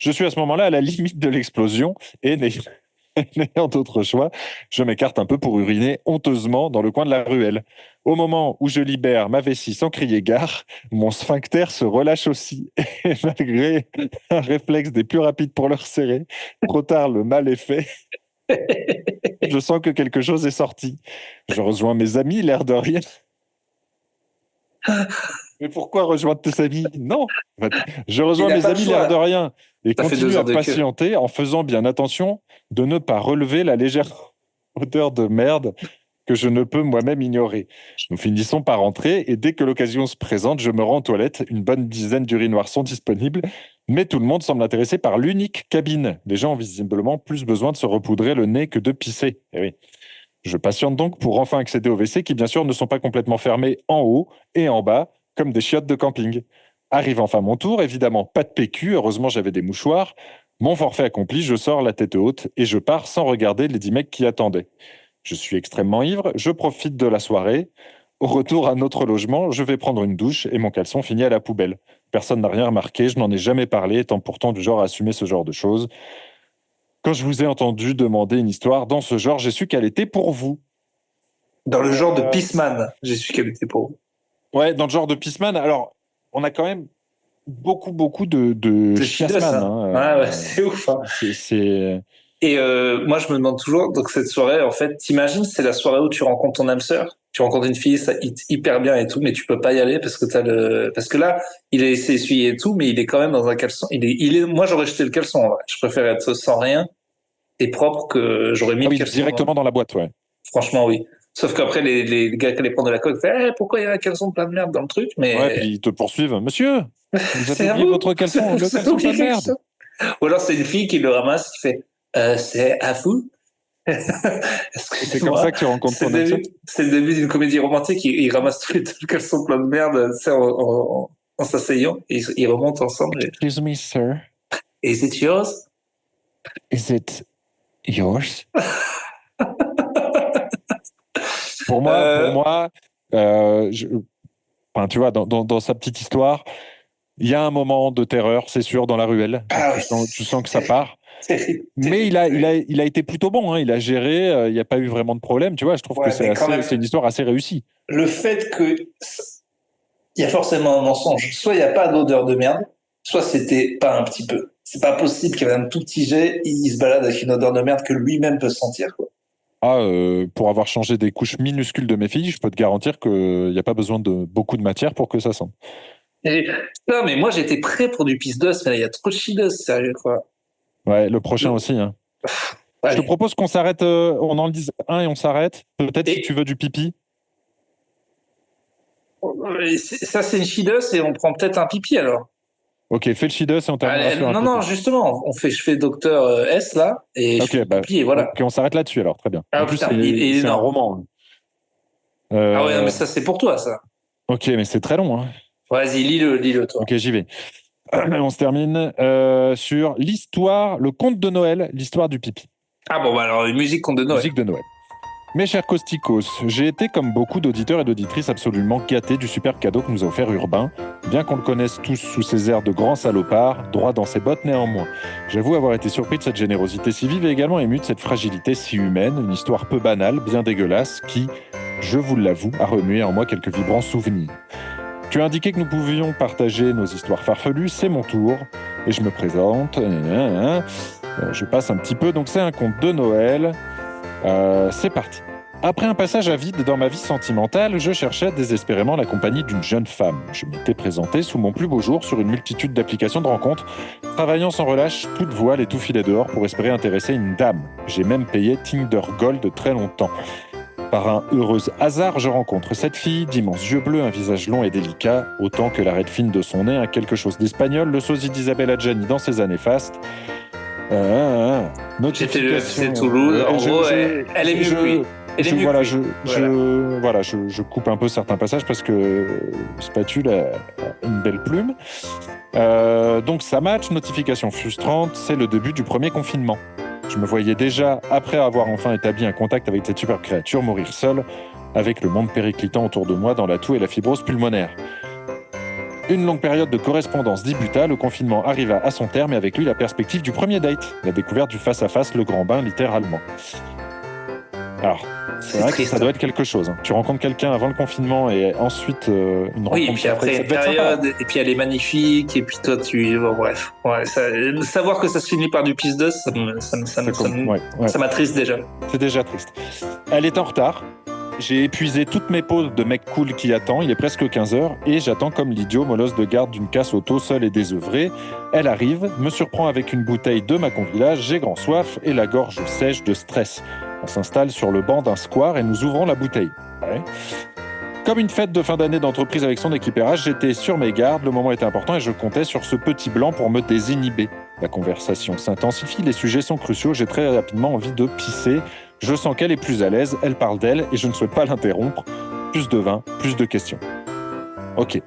Je suis à ce moment-là à la limite de l'explosion et n'ayant d'autre choix, je m'écarte un peu pour uriner honteusement dans le coin de la ruelle. Au moment où je libère ma vessie sans crier gare, mon sphincter se relâche aussi. Et malgré un réflexe des plus rapides pour le resserrer, trop tard, le mal est fait. Je sens que quelque chose est sorti. Je rejoins mes amis, l'air de rien. Mais pourquoi rejoindre tes amis? Non. En fait, je rejoins Il n'a mes pas le amis, l'air de choix. rien, et Ça fait 2 continue à heures de queue. patienter en faisant bien attention de ne pas relever la légère odeur de merde que je ne peux moi-même ignorer. Nous finissons par rentrer et dès que l'occasion se présente, je me rends aux toilettes. Une bonne dizaine d'urinoirs sont disponibles, mais tout le monde semble intéressé par l'unique cabine. Les gens ont visiblement plus besoin de se repoudrer le nez que de pisser. Eh oui. Je patiente donc pour enfin accéder aux WC qui, bien sûr, ne sont pas complètement fermés en haut et en bas, comme des chiottes de camping. Arrive enfin mon tour, évidemment, pas de PQ, heureusement j'avais des mouchoirs. Mon forfait accompli, je sors la tête haute et je pars sans regarder les 10 mecs qui attendaient. Je suis extrêmement ivre, je profite de la soirée. Au retour à notre logement, je vais prendre une douche et mon caleçon finit à la poubelle. Personne n'a rien remarqué, je n'en ai jamais parlé, étant pourtant du genre à assumer ce genre de choses. Quand je vous ai entendu demander une histoire dans ce genre, j'ai su qu'elle était pour vous. Dans le genre de Euh, Peaceman, j'ai su qu'elle était pour vous. Ouais, dans le genre de Peaceman, alors, on a quand même beaucoup de C'est chidos, chiasman. hein. Hein. Ouais, ouais, c'est ouf. Hein. C'est... Et moi, je me demande toujours, donc cette soirée, en fait, t'imagines, c'est la soirée où tu rencontres ton âme sœur, tu rencontres une fille, ça hit hyper bien et tout, mais tu peux pas y aller parce que parce que là, il a essayé d'essuyer et tout, mais il est quand même dans un caleçon. Moi, j'aurais jeté le caleçon. En vrai. Je préfère être sans rien et propre que j'aurais mis Ah le oui, caleçon. directement dans la boîte, ouais. Franchement, oui. Sauf qu'après, les gars qui allaient prendre de la coke, ils font, pourquoi il y a un caleçon plein de merde dans le truc? Ouais, Mais puis ils te poursuivent. Monsieur, vous avez c'est à oublié vous. votre caleçon, le C'est caleçon plein oublié de quelque merde. chose. Ou alors c'est une fille qui le ramasse, qui fait, c'est à vous. Et c'est comme Excuse-moi, ça que tu rencontres ton âme sœur. c'est le début d'une comédie romantique. Il ramasse tous les caleçons plein de merde, tu sais, en s'asseyant. Ils remontent ensemble. Excuse me, sir. Is it yours? Is it yours? Pour moi, euh, je- enfin, tu vois, dans sa petite histoire, il y a un moment de terreur, c'est sûr, dans la ruelle. Ah oui, Tu sens que ça terrible, part. terrible, Mais terrible. il a été plutôt bon, hein. Il a géré, il n'y a pas eu vraiment de problème. Tu vois, je trouve que Ouais, mais quand même, c'est une histoire assez réussie. le fait que il y a forcément un mensonge. Soit il n'y a pas d'odeur de merde, soit c'était pas un petit peu. C'est pas possible qu'il y ait un tout petit jet, il se balade avec une odeur de merde que lui-même peut sentir, quoi. Ah, pour avoir changé des couches minuscules de mes filles, je peux te garantir qu'il n'y a pas besoin de beaucoup de matière pour que ça sente. Et, non, mais moi j'étais prêt pour du pisse d'os, mais là il y a trop de chidos, sérieux, quoi. Ouais, le prochain Le- aussi, hein. Je te Allez. propose qu'on s'arrête, on en dise un et on s'arrête. Peut-être si tu Et veux du pipi. ça, c'est une chidos et on prend peut-être un pipi alors. Ok, fais le chidos et on terminera sur un Non, non, pipi. justement, je fais docteur S là, et je Ok, fais le bah, pipi et ok, voilà. on s'arrête là-dessus alors, très bien. En Ah plus, putain, il est c'est un énorme. roman. Hein. Ah ouais, non, mais Euh, ça c'est pour toi, ça. ok, mais c'est très long. Hein. Vas-y, lis-le, toi. Ok, j'y vais. On se termine sur l'histoire, le conte de Noël, l'histoire du pipi. Ah bon, bah alors, une musique qu'on de Noël. Musique de Noël. Mes chers Costicos, j'ai été comme beaucoup d'auditeurs et d'auditrices absolument gâtés du super cadeau que nous a offert Urbain, bien qu'on le connaisse tous sous ses airs de grand salopard, droit dans ses bottes néanmoins. J'avoue avoir été surpris de cette générosité si vive et également ému de cette fragilité si humaine, une histoire peu banale, bien dégueulasse, qui, je vous l'avoue, a remué en moi quelques vibrants souvenirs. Tu as indiqué que nous pouvions partager nos histoires farfelues, c'est mon tour, et je me présente. Je passe un petit peu, donc c'est un conte de Noël. C'est parti. Après un passage à vide dans ma vie sentimentale, je cherchais désespérément la compagnie d'une jeune femme. Je m'étais présenté sous mon plus beau jour sur une multitude d'applications de rencontres, travaillant sans relâche, toute voile et tout filet dehors pour espérer intéresser une dame. J'ai même payé Tinder Gold très longtemps. Par un heureux hasard, je rencontre cette fille, d'immenses yeux bleus, un visage long et délicat, autant que l'arête fine de son nez, un quelque chose d'espagnol, le sosie d'Isabelle Adjani dans ses années fastes. C'est Toulouse. En gros, elle est mieux que lui. Elle est mieux que lui. Voilà, je coupe un peu certains passages parce que Spatule a une belle plume. Donc ça match, notification frustrante, c'est le début du premier confinement. Je me voyais déjà, après avoir enfin établi un contact avec cette superbe créature, mourir seul, avec le monde périclitant autour de moi dans la toux et la fibrose pulmonaire. Une longue période de correspondance débuta, le confinement arriva à son terme et avec lui la perspective du premier date, la découverte du face-à-face, le grand bain littéralement. Alors, c'est vrai que ça doit être quelque chose. Hein. Tu rencontres quelqu'un avant le confinement et ensuite une rencontre. Oui, et puis après une période, et puis elle est magnifique, et puis toi tu... Bon, bref, ouais, savoir que ça se finit par du pisse d'os, ça m'attriste déjà. C'est déjà triste. Elle est en retard. J'ai épuisé toutes mes pauses de mec cool qui attend. Il est presque 15h et j'attends comme l'idiot, molosse de garde d'une casse auto, seul et désœuvré. Elle arrive, me surprend avec une bouteille de Macon Village. J'ai grand soif et la gorge sèche de stress. On s'installe sur le banc d'un square et nous ouvrons la bouteille. Ouais. Comme une fête de fin d'année d'entreprise avec son équipérage, j'étais sur mes gardes, le moment était important et je comptais sur ce petit blanc pour me désinhiber. La conversation s'intensifie, les sujets sont cruciaux, j'ai très rapidement envie de pisser. Je sens qu'elle est plus à l'aise, elle parle d'elle et je ne souhaite pas l'interrompre. Plus de vin, plus de questions. Ok.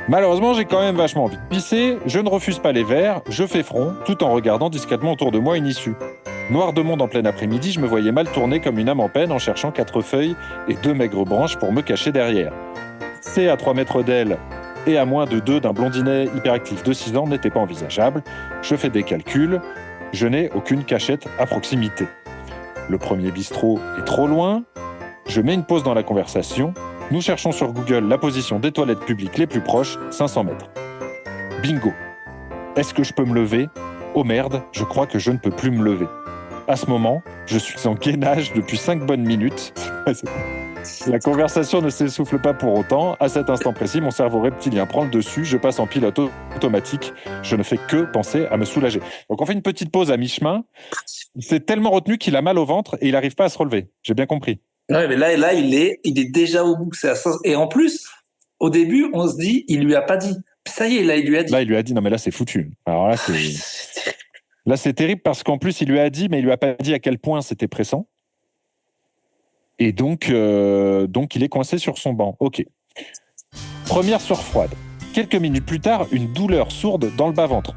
Malheureusement, j'ai quand même vachement envie de pisser, je ne refuse pas les verres, je fais front, tout en regardant discrètement autour de moi une issue. Noir de monde en plein après-midi, je me voyais mal tourner comme une âme en peine en cherchant 4 feuilles et 2 maigres branches pour me cacher derrière. C'est à 3 mètres d'elle et à moins de 2 d'un blondinet hyperactif de 6 ans n'était pas envisageable. Je fais des calculs, je n'ai aucune cachette à proximité. Le premier bistrot est trop loin, je mets une pause dans la conversation. Nous cherchons sur Google la position des toilettes publiques les plus proches, 500 mètres. Bingo. Est-ce que je peux me lever ? Oh merde, je crois que je ne peux plus me lever. À ce moment, je suis en gainage depuis 5 bonnes minutes. La conversation ne s'essouffle pas pour autant. À cet instant précis, mon cerveau reptilien prend le dessus. Je passe en pilote automatique. Je ne fais que penser à me soulager. Donc on fait une petite pause à mi-chemin. Il s'est tellement retenu qu'il a mal au ventre et il n'arrive pas à se relever. J'ai bien compris. Ouais, mais là il est déjà au bout. Et en plus, au début, on se dit, il lui a pas dit. Ça y est, là, il lui a dit. Là, il lui a dit, non mais là, c'est foutu. Alors là, c'est... Là, c'est terrible parce qu'en plus, il lui a dit, mais il lui a pas dit à quel point c'était pressant. Et donc, il est coincé sur son banc. Ok. Première sueur froide. Quelques minutes plus tard, une douleur sourde dans le bas-ventre.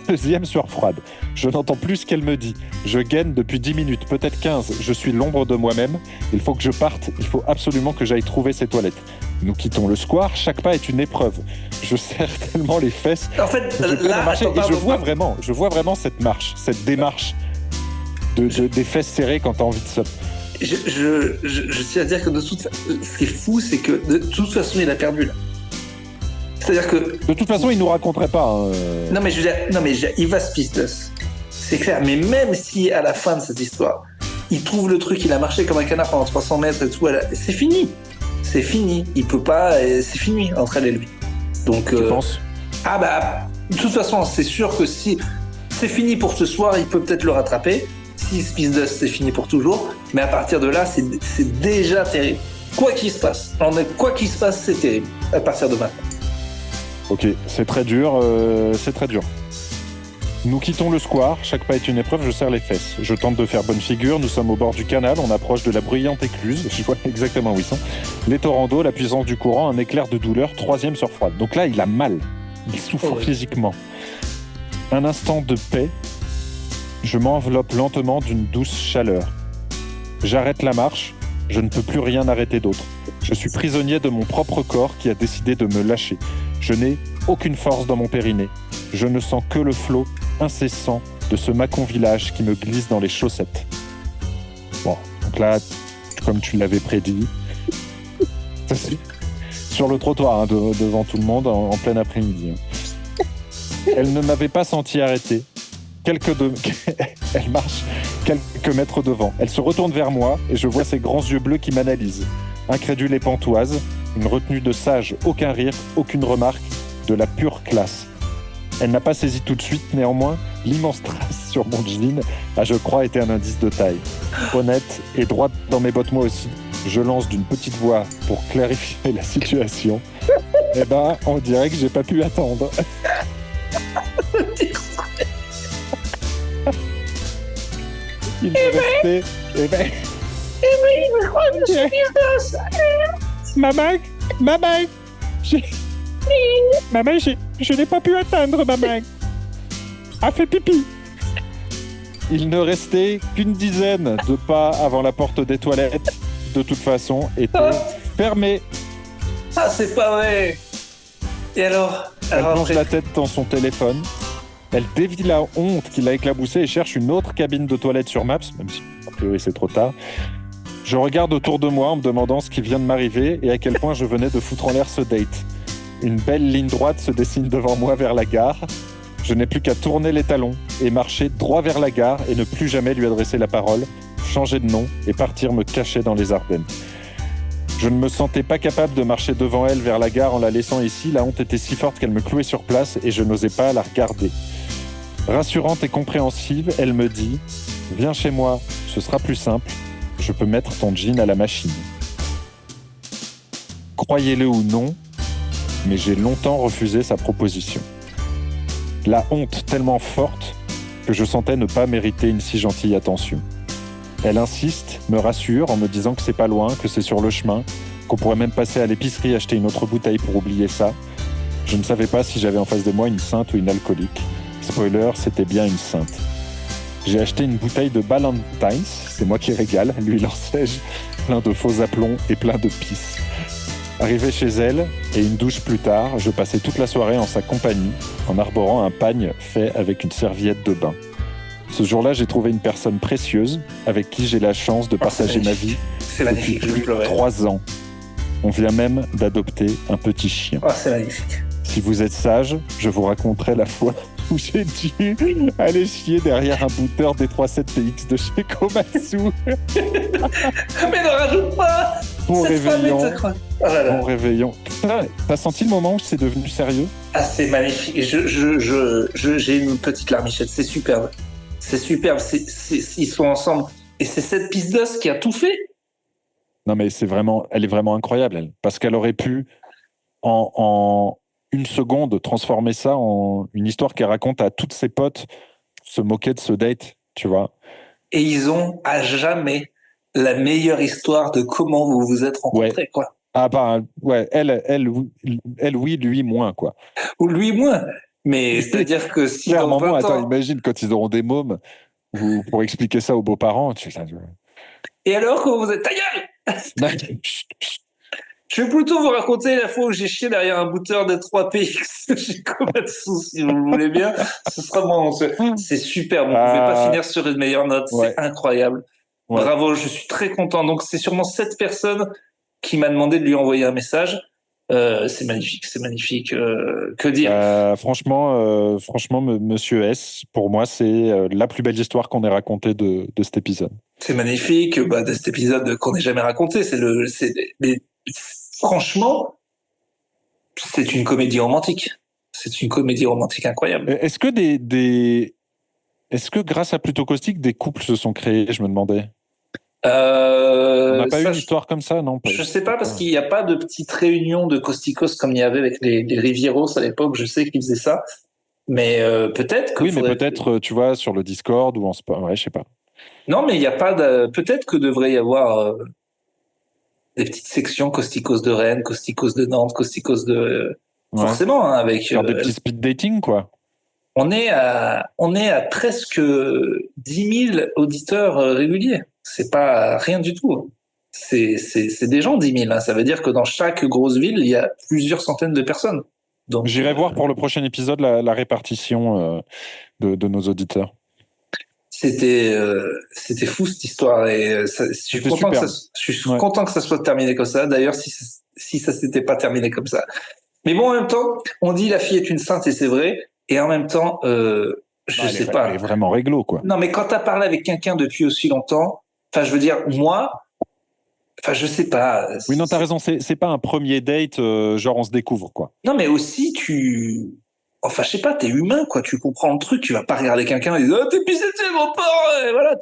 Deuxième sueur froide. Je n'entends plus ce qu'elle me dit. Je gaine depuis 10 minutes, peut-être 15. Je suis l'ombre de moi-même. Il faut que je parte. Il faut absolument que j'aille trouver ces toilettes. Nous quittons le square. Chaque pas est une épreuve. Je serre tellement les fesses. En fait, là, je vois vraiment cette marche, cette démarche des fesses serrées quand tu as envie de ça. Je tiens à dire que ce qui est fou, c'est que de toute façon, il a perdu là. C'est-à-dire que... De toute façon, il nous raconterait pas. Non, mais il va se pisser. C'est clair. Mais même si, à la fin de cette histoire, il trouve le truc, il a marché comme un canard pendant 300 mètres et tout, c'est fini. C'est fini. Il peut pas... C'est fini entre elle et lui. Donc... Tu penses ? Ah bah... De toute façon, c'est sûr que si c'est fini pour ce soir, il peut peut-être le rattraper. Si se pisse c'est fini pour toujours. Mais à partir de là, c'est déjà terrible. Quoi qu'il se passe. C'est terrible. À partir de maintenant. Ok, c'est très dur, Nous quittons le square, chaque pas est une épreuve, je serre les fesses. Je tente de faire bonne figure, nous sommes au bord du canal, on approche de la bruyante écluse, je vois exactement où ils sont. Les torrents d'eau, la puissance du courant, un éclair de douleur, troisième sueur froide. Donc là, il a mal, il souffre physiquement. Un instant de paix, je m'enveloppe lentement d'une douce chaleur. J'arrête la marche, je ne peux plus rien arrêter d'autre. Je suis prisonnier de mon propre corps qui a décidé de me lâcher. Je n'ai aucune force dans mon périnée. Je ne sens que le flot incessant de ce Macon Village qui me glisse dans les chaussettes. Bon, donc là, comme tu l'avais prédit, sur le trottoir, devant tout le monde, en plein après-midi. Elle ne m'avait pas senti arrêter. Elle marche quelques mètres devant. Elle se retourne vers moi et je vois ses grands yeux bleus qui m'analysent. Incrédule et pantoise, une retenue de sage, aucun rire, aucune remarque, de la pure classe. Elle n'a pas saisi tout de suite, néanmoins, l'immense trace sur mon jean a, je crois, été un indice de taille. Honnête et droite dans mes bottes moi aussi, je lance d'une petite voix pour clarifier la situation. Eh ben, on dirait que j'ai pas pu attendre. Il me restait... Ma bague, je n'ai pas pu atteindre ma bague. A fait pipi. Il ne restait qu'une dizaine de pas avant la porte des toilettes. De toute façon, était fermée. Ah, c'est pas vrai. Et alors Elle plonge après... la tête dans son téléphone. Elle dévie la honte qui l'a éclaboussée et cherche une autre cabine de toilette sur Maps, même si a priori c'est trop tard. Je regarde autour de moi en me demandant ce qui vient de m'arriver et à quel point je venais de foutre en l'air ce date. Une belle ligne droite se dessine devant moi vers la gare. Je n'ai plus qu'à tourner les talons et marcher droit vers la gare et ne plus jamais lui adresser la parole, changer de nom et partir me cacher dans les Ardennes. Je ne me sentais pas capable de marcher devant elle vers la gare en la laissant ici. La honte était si forte qu'elle me clouait sur place et je n'osais pas la regarder. Rassurante et compréhensive, elle me dit « Viens chez moi, ce sera plus simple. Je peux mettre ton jean à la machine. » Croyez-le ou non, mais j'ai longtemps refusé sa proposition. La honte tellement forte que je sentais ne pas mériter une si gentille attention. Elle insiste, me rassure en me disant que c'est pas loin, que c'est sur le chemin, qu'on pourrait même passer à l'épicerie acheter une autre bouteille pour oublier ça. Je ne savais pas si j'avais en face de moi une sainte ou une alcoolique. Spoiler, c'était bien une sainte. J'ai acheté une bouteille de Ballantine's, c'est moi qui régale, lui lancé-je, plein de faux aplombs et plein de pisse. Arrivé chez elle, et une douche plus tard, je passais toute la soirée en sa compagnie, en arborant un pagne fait avec une serviette de bain. Ce jour-là, j'ai trouvé une personne précieuse, avec qui j'ai la chance de partager ma vie C'est depuis magnifique, je plus de pleurais. 3 ans. On vient même d'adopter un petit chien. Oh, c'est magnifique. Si vous êtes sage, je vous raconterai la fois où j'ai dû aller chier derrière un booter des 37PX de chez Komatsu. Mais ne rajoute pas. Bon Cette femme est réveillon. incroyable. Oh là là. Bon réveillon. Putain, t'as senti le moment où c'est devenu sérieux? Ah, c'est magnifique. Et j'ai une petite larmichette. C'est superbe. C'est superbe. Ils sont ensemble. Et c'est cette piste d'os qui a tout fait. Non mais elle est vraiment incroyable, elle. Parce qu'elle aurait pu, en une seconde, transformer ça en une histoire qu'elle raconte à toutes ses potes, se moquer de ce date, tu vois. Et ils ont à jamais la meilleure histoire de comment vous vous êtes rencontrés, quoi. Ah bah ouais, elle, oui, lui moins, quoi. Ou lui moins. Mais c'est-à-dire que si dans Clairement 20 moins. Attends, ans... imagine quand ils auront des mômes, pour expliquer ça aux beaux-parents. Et alors, quand vous êtes... Ta gueule! Je vais plutôt vous raconter la fois où j'ai chié derrière un booter des 3PX chez Komatsu, si vous le voulez bien. Ce sera moi. C'est super. On ne pouvait pas finir sur une meilleure note. Ouais. C'est incroyable. Ouais. Bravo, je suis très content. Donc, c'est sûrement cette personne qui m'a demandé de lui envoyer un message. C'est magnifique, c'est magnifique. Que dire? Franchement, Monsieur S, pour moi, c'est la plus belle histoire qu'on ait racontée de cet épisode. C'est magnifique. De cet épisode qu'on n'ait jamais raconté. Mais franchement, c'est une comédie romantique. C'est une comédie romantique incroyable. Est-ce que est-ce que grâce à Plutôt Caustique, des couples se sont créés, je me demandais? On n'a pas eu une histoire comme ça, non? Je sais pas, parce qu'il n'y a pas de petite réunion de Costicos comme il y avait avec les Rivieros à l'époque. Je sais qu'ils faisaient ça. Mais peut-être que... Oui, mais peut-être, tu vois, sur le Discord ou ouais, je sais pas. Non, mais il n'y a pas de... Peut-être que devrait y avoir des petites sections Costicos de Rennes, Costicos de Nantes, Costicos de... Ouais. Forcément, hein, avec... Faire des petits speed dating, quoi. On est à presque 10 000 auditeurs réguliers. C'est pas rien du tout. C'est des gens, 10 000. Hein. Ça veut dire que dans chaque grosse ville, il y a plusieurs centaines de personnes. Donc, j'irai voir pour le prochain épisode la répartition de nos auditeurs. C'était fou cette histoire. Et je suis content que ça soit terminé comme ça. D'ailleurs, si ça s'était pas terminé comme ça. Mais bon, en même temps, on dit la fille est une sainte et c'est vrai. Et en même temps, je sais pas. Elle est vraiment réglo, quoi. Non, mais quand tu as parlé avec quelqu'un depuis aussi longtemps, enfin, je veux dire, moi, enfin, je sais pas. Oui, non, t'as raison, c'est pas un premier date, genre on se découvre, quoi. Non, mais aussi, enfin, je sais pas, t'es humain, quoi, tu comprends le truc, tu vas pas regarder quelqu'un et dire, oh, t'es pissé dessus, mon porc, et voilà,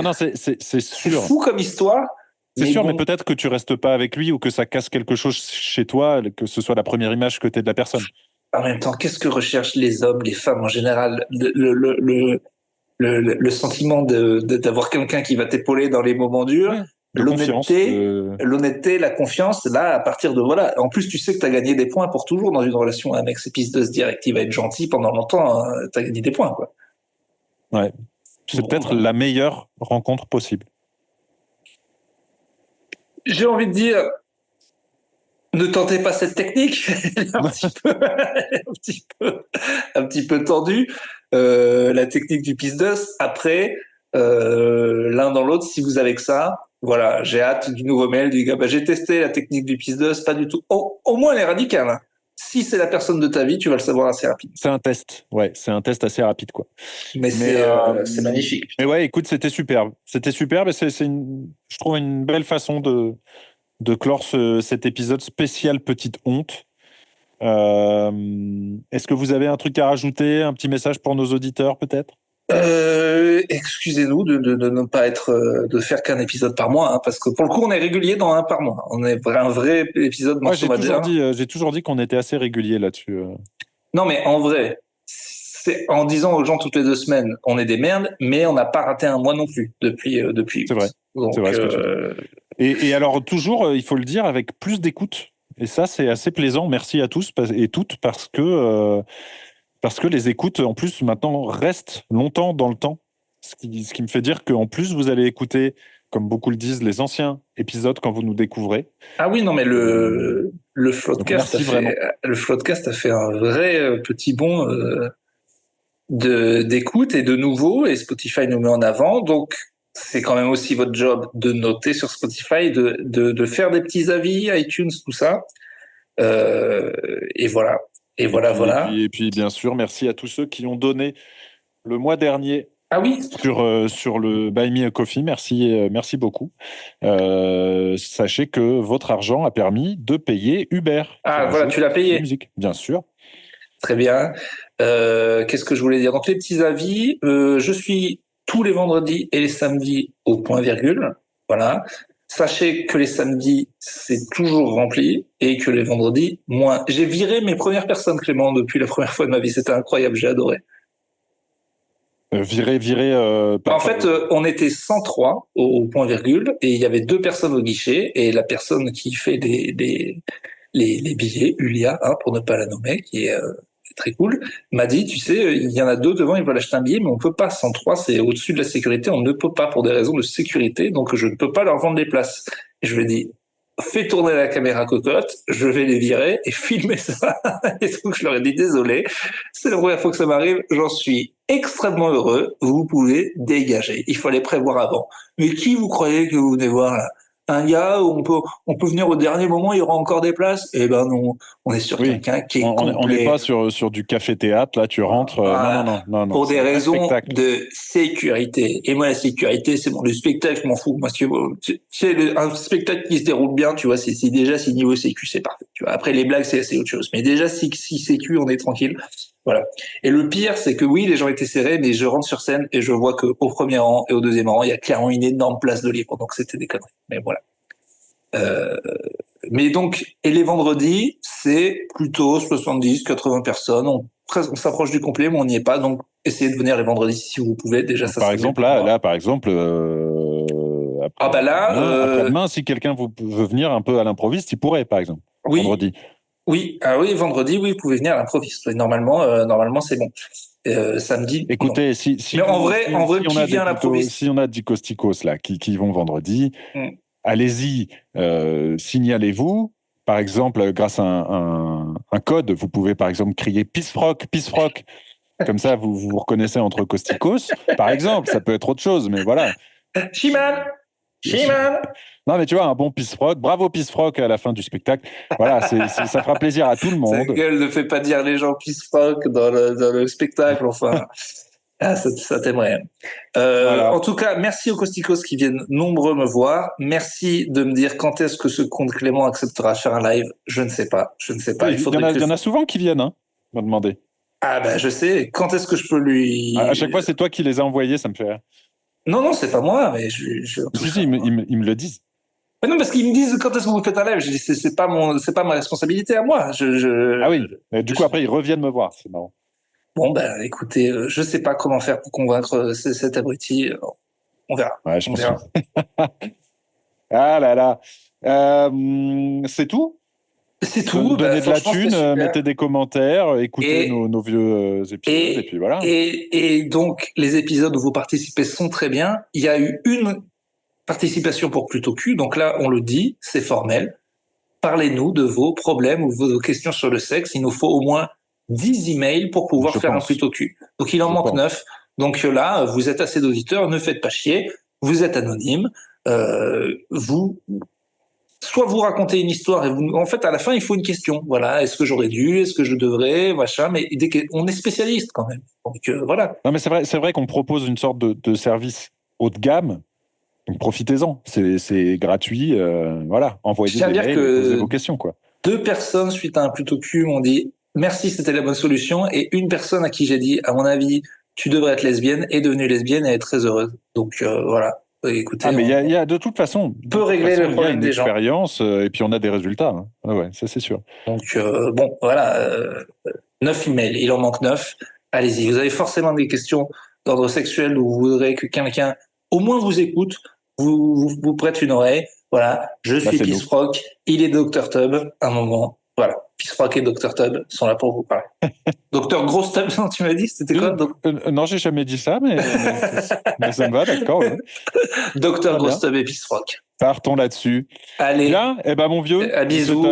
Non, c'est sûr. Fou comme histoire. C'est sûr, mais peut-être que tu restes pas avec lui ou que ça casse quelque chose chez toi, que ce soit la première image que t'es de la personne. En même temps, qu'est-ce que recherchent les hommes, les femmes en général? Le sentiment d'avoir quelqu'un qui va t'épauler dans les moments durs, l'honnêteté, la confiance, là, à partir de, voilà. En plus, tu sais que tu as gagné des points pour toujours dans une relation. Un mec, c'est piste de se dire qu'il va être gentil pendant longtemps, hein, tu as gagné des points, quoi. Ouais. C'est peut-être la meilleure rencontre possible. J'ai envie de dire, Ne tentez pas cette technique. Elle est un petit peu tendue. La technique du pisse-dust. Après, l'un dans l'autre, si vous avez que ça, voilà, j'ai hâte du nouveau mail du gars. Bah, j'ai testé la technique du pisse-dust, pas du tout. Au moins, elle est radicale, hein. Si c'est la personne de ta vie, tu vas le savoir assez rapide. C'est un test, ouais, c'est un test assez rapide, quoi. Mais Mais, c'est magnifique. mais ouais, écoute, c'était superbe. C'était superbe et je trouve une belle façon de clore cet épisode spécial Petite Honte. Est-ce que vous avez un truc à rajouter, un petit message pour nos auditeurs, peut-être? Excusez-nous de ne pas être, de faire qu'un épisode par mois, hein, parce que pour le coup, on est régulier dans un par mois. On est un vrai épisode Moi, mensuel. j'ai toujours dit qu'on était assez régulier là-dessus. Non, mais en vrai, c'est en disant aux gens toutes les 2 semaines, on est des merdes, mais on n'a pas raté un mois non plus depuis C'est vrai. août. C'est Donc, vrai ce que tu dis. Et alors, toujours, il faut le dire, avec plus d'écoute. Et ça, c'est assez plaisant. Merci à tous et toutes parce que les écoutes, en plus, maintenant, restent longtemps dans le temps. Ce qui me fait dire qu'en plus, vous allez écouter, comme beaucoup le disent, les anciens épisodes quand vous nous découvrez. ah oui, non, mais Euh, le donc, Floodcast merci vraiment. a fait un vrai petit bond d'écoute et de nouveau, et Spotify nous met en avant. Donc, c'est quand même aussi votre job de noter sur Spotify, de faire des petits avis, iTunes, tout ça. Euh, et voilà. Et Et voilà, puis, et voilà. puis, et puis, bien sûr, merci à tous ceux qui ont donné le mois dernier Ah oui. sur le Buy Me a Coffee. Merci, merci beaucoup. Sachez que votre argent a permis de payer Uber, qui Ah voilà, rajoute tu l'as de la payé. musique, bien sûr. Très bien. Qu'est-ce que je voulais dire? Donc les petits avis, je suis tous les vendredis et les samedis au point virgule. Voilà. Sachez que les samedis, c'est toujours rempli et que les vendredis, moins. J'ai viré mes premières personnes, Clément, depuis la première fois de ma vie. C'était incroyable, j'ai adoré. Virer, En fait, on était 103 au point virgule et il y avait 2 personnes au guichet et la personne qui fait les billets, Ulia, hein, pour ne pas la nommer, qui est très cool, m'a dit, tu sais, il y en a 2 devant, ils veulent acheter un billet, mais on peut pas, 103, c'est au-dessus de la sécurité, on ne peut pas pour des raisons de sécurité, donc je ne peux pas leur vendre des places. Et je lui ai dit, fais tourner la caméra cocotte, je vais les virer et filmer ça. Et donc je leur ai dit, désolé, c'est la première fois que ça m'arrive, j'en suis extrêmement heureux, vous pouvez dégager. Il fallait prévoir avant. Mais qui vous croyez que vous venez voir là? Un gars où on peut venir au dernier moment, il y aura encore des places? Eh ben non, on est sur oui, quelqu'un qui est on n'est pas complet. sur du café-théâtre. Là, tu rentres. Non, non, Voilà. non, non, non. Pour C'est des un vrai raisons spectacle. de sécurité. Et moi, la sécurité, c'est bon. Le spectacle, je m'en fous. Moi, c'est un spectacle qui se déroule bien, tu vois, c'est déjà, si niveau sécu, c'est parfait. Tu vois. Après, les blagues, c'est autre chose. Mais déjà, si sécu, on est tranquille. Voilà. Et le pire, c'est que oui, les gens étaient serrés, mais je rentre sur scène et je vois qu'au premier rang et au deuxième rang, il y a clairement une énorme place de libre. Donc, c'était des conneries. Mais voilà. Euh, mais donc, et les vendredis, c'est plutôt 70, 80 personnes. On s'approche du complet, mais on n'y est pas. Donc, essayez de venir les vendredis si vous pouvez. Déjà, Donc, ça par serait bien exemple, pour moi. par exemple, Ah bah là, après-demain, si quelqu'un veut venir un peu à l'improviste, il pourrait, par exemple, oui, vendredi. oui, ah oui, vendredi, oui, vous pouvez venir à l'improviste. Oui, normalement, c'est bon. Samedi, non. Écoutez, Mais en vrai, si on qui a vient à si l'improviste? on a des costicos là qui vont vendredi, Hmm. allez-y, signalez-vous. Par exemple, grâce à un code, vous pouvez par exemple crier Peace Frock. Comme ça, vous reconnaissez entre costicos. Par exemple, ça peut être autre chose, mais voilà. Chiman, Chiman. Non, mais tu vois, un bon Peace Frock, bravo Peace Frock à la fin du spectacle. Voilà, ça fera plaisir à tout le Sa monde. gueule ne fait pas dire les gens peace fuck dans le spectacle. Enfin, ah, ça t'aimerait. En Voilà. tout cas, merci aux Costicos qui viennent nombreux me voir. Merci de me dire quand est-ce que ce compte Clément acceptera de faire un live. Je ne sais pas. Je ne sais pas. Il Il y en faudrait a, que il y je... en a souvent qui viennent, hein, m'a demandé. Ah ben, je sais. Quand est-ce que je peux À chaque lui... fois, c'est toi qui les as envoyés, ça me fait rire. Non, non, c'est pas moi, mais en tout Si, si, cas... ils me le disent. Mais non, parce qu'ils me disent quand est-ce que vous faites un live. Je dis c'est pas ma responsabilité à moi. Ah oui. Du coup, je- après, ils reviennent me voir. C'est marrant. Bon ben, écoutez, je sais pas comment faire pour convaincre cet abruti. On verra. Ouais, je On pense. verra. Ah là là. C'est tout? C'est tout. Ben, Donnez de la franchement, c'était thune, super. mettez des commentaires, écoutez Et, nos vieux épisodes, et puis voilà. et donc, les épisodes où vous participez sont très bien. Il y a eu une participation pour Plutôt Cul. Donc là, on le dit, c'est formel. parlez-nous de vos problèmes ou vos questions sur le sexe. Il nous faut au moins 10 emails pour pouvoir faire un plutôt cul. Donc il en manque 9. Donc là, vous êtes assez d'auditeurs, ne faites pas chier, vous êtes anonyme, soit vous racontez une histoire et en fait, à la fin, il faut une question. Voilà, est-ce que j'aurais dû, est-ce que je devrais, machin, mais on est spécialiste quand même. Donc voilà. Non, mais c'est vrai qu'on propose une sorte de service haut de gamme. Donc profitez-en, c'est gratuit. Voilà, envoyez des mails et posez vos questions, quoi. 2 personnes suite à un plutôt cul m'ont dit merci, c'était la bonne solution, et une personne à qui j'ai dit, à mon avis, tu devrais être lesbienne, est devenue lesbienne et est très heureuse. Donc voilà. Écoutez, mais il y a de toute façon, peut régler le problème des gens. Expérience et puis on a des résultats. Hein. Ah ouais, ça c'est sûr. Donc bon, voilà, 9 emails, il en manque 9. Allez-y, vous avez forcément des questions d'ordre sexuel où vous voudrez que quelqu'un au moins vous écoute, vous prête une oreille. Voilà, je suis Pissfrock, il est Dr Tub, un moment. Voilà, Pissfrock et Dr Tub sont là pour vous parler. Docteur Grosse Tub, non, tu m'as dit, c'était quoi non, j'ai jamais dit ça, mais ça me va, d'accord. Ouais. Docteur Grosse Tub et Pissfrock. Partons là-dessus. Allez. Bien, mon vieux. Bisous.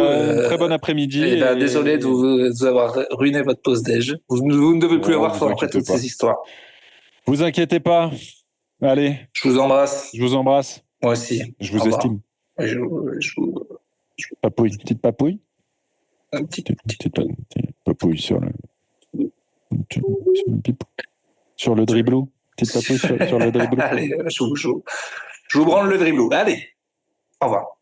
Très bon après-midi. Désolé de vous avoir ruiné votre pause déj. Vous ne devez plus avoir faim après toutes ces histoires. Vous inquiétez pas. Allez. Je vous embrasse. Je vous embrasse. Moi aussi. Je vous estime. Papouille. Petite papouille. Petite papouille sur le driblou. Petite papouille sur le driblou. Allez, je vous branle le driblou. Allez. Au revoir.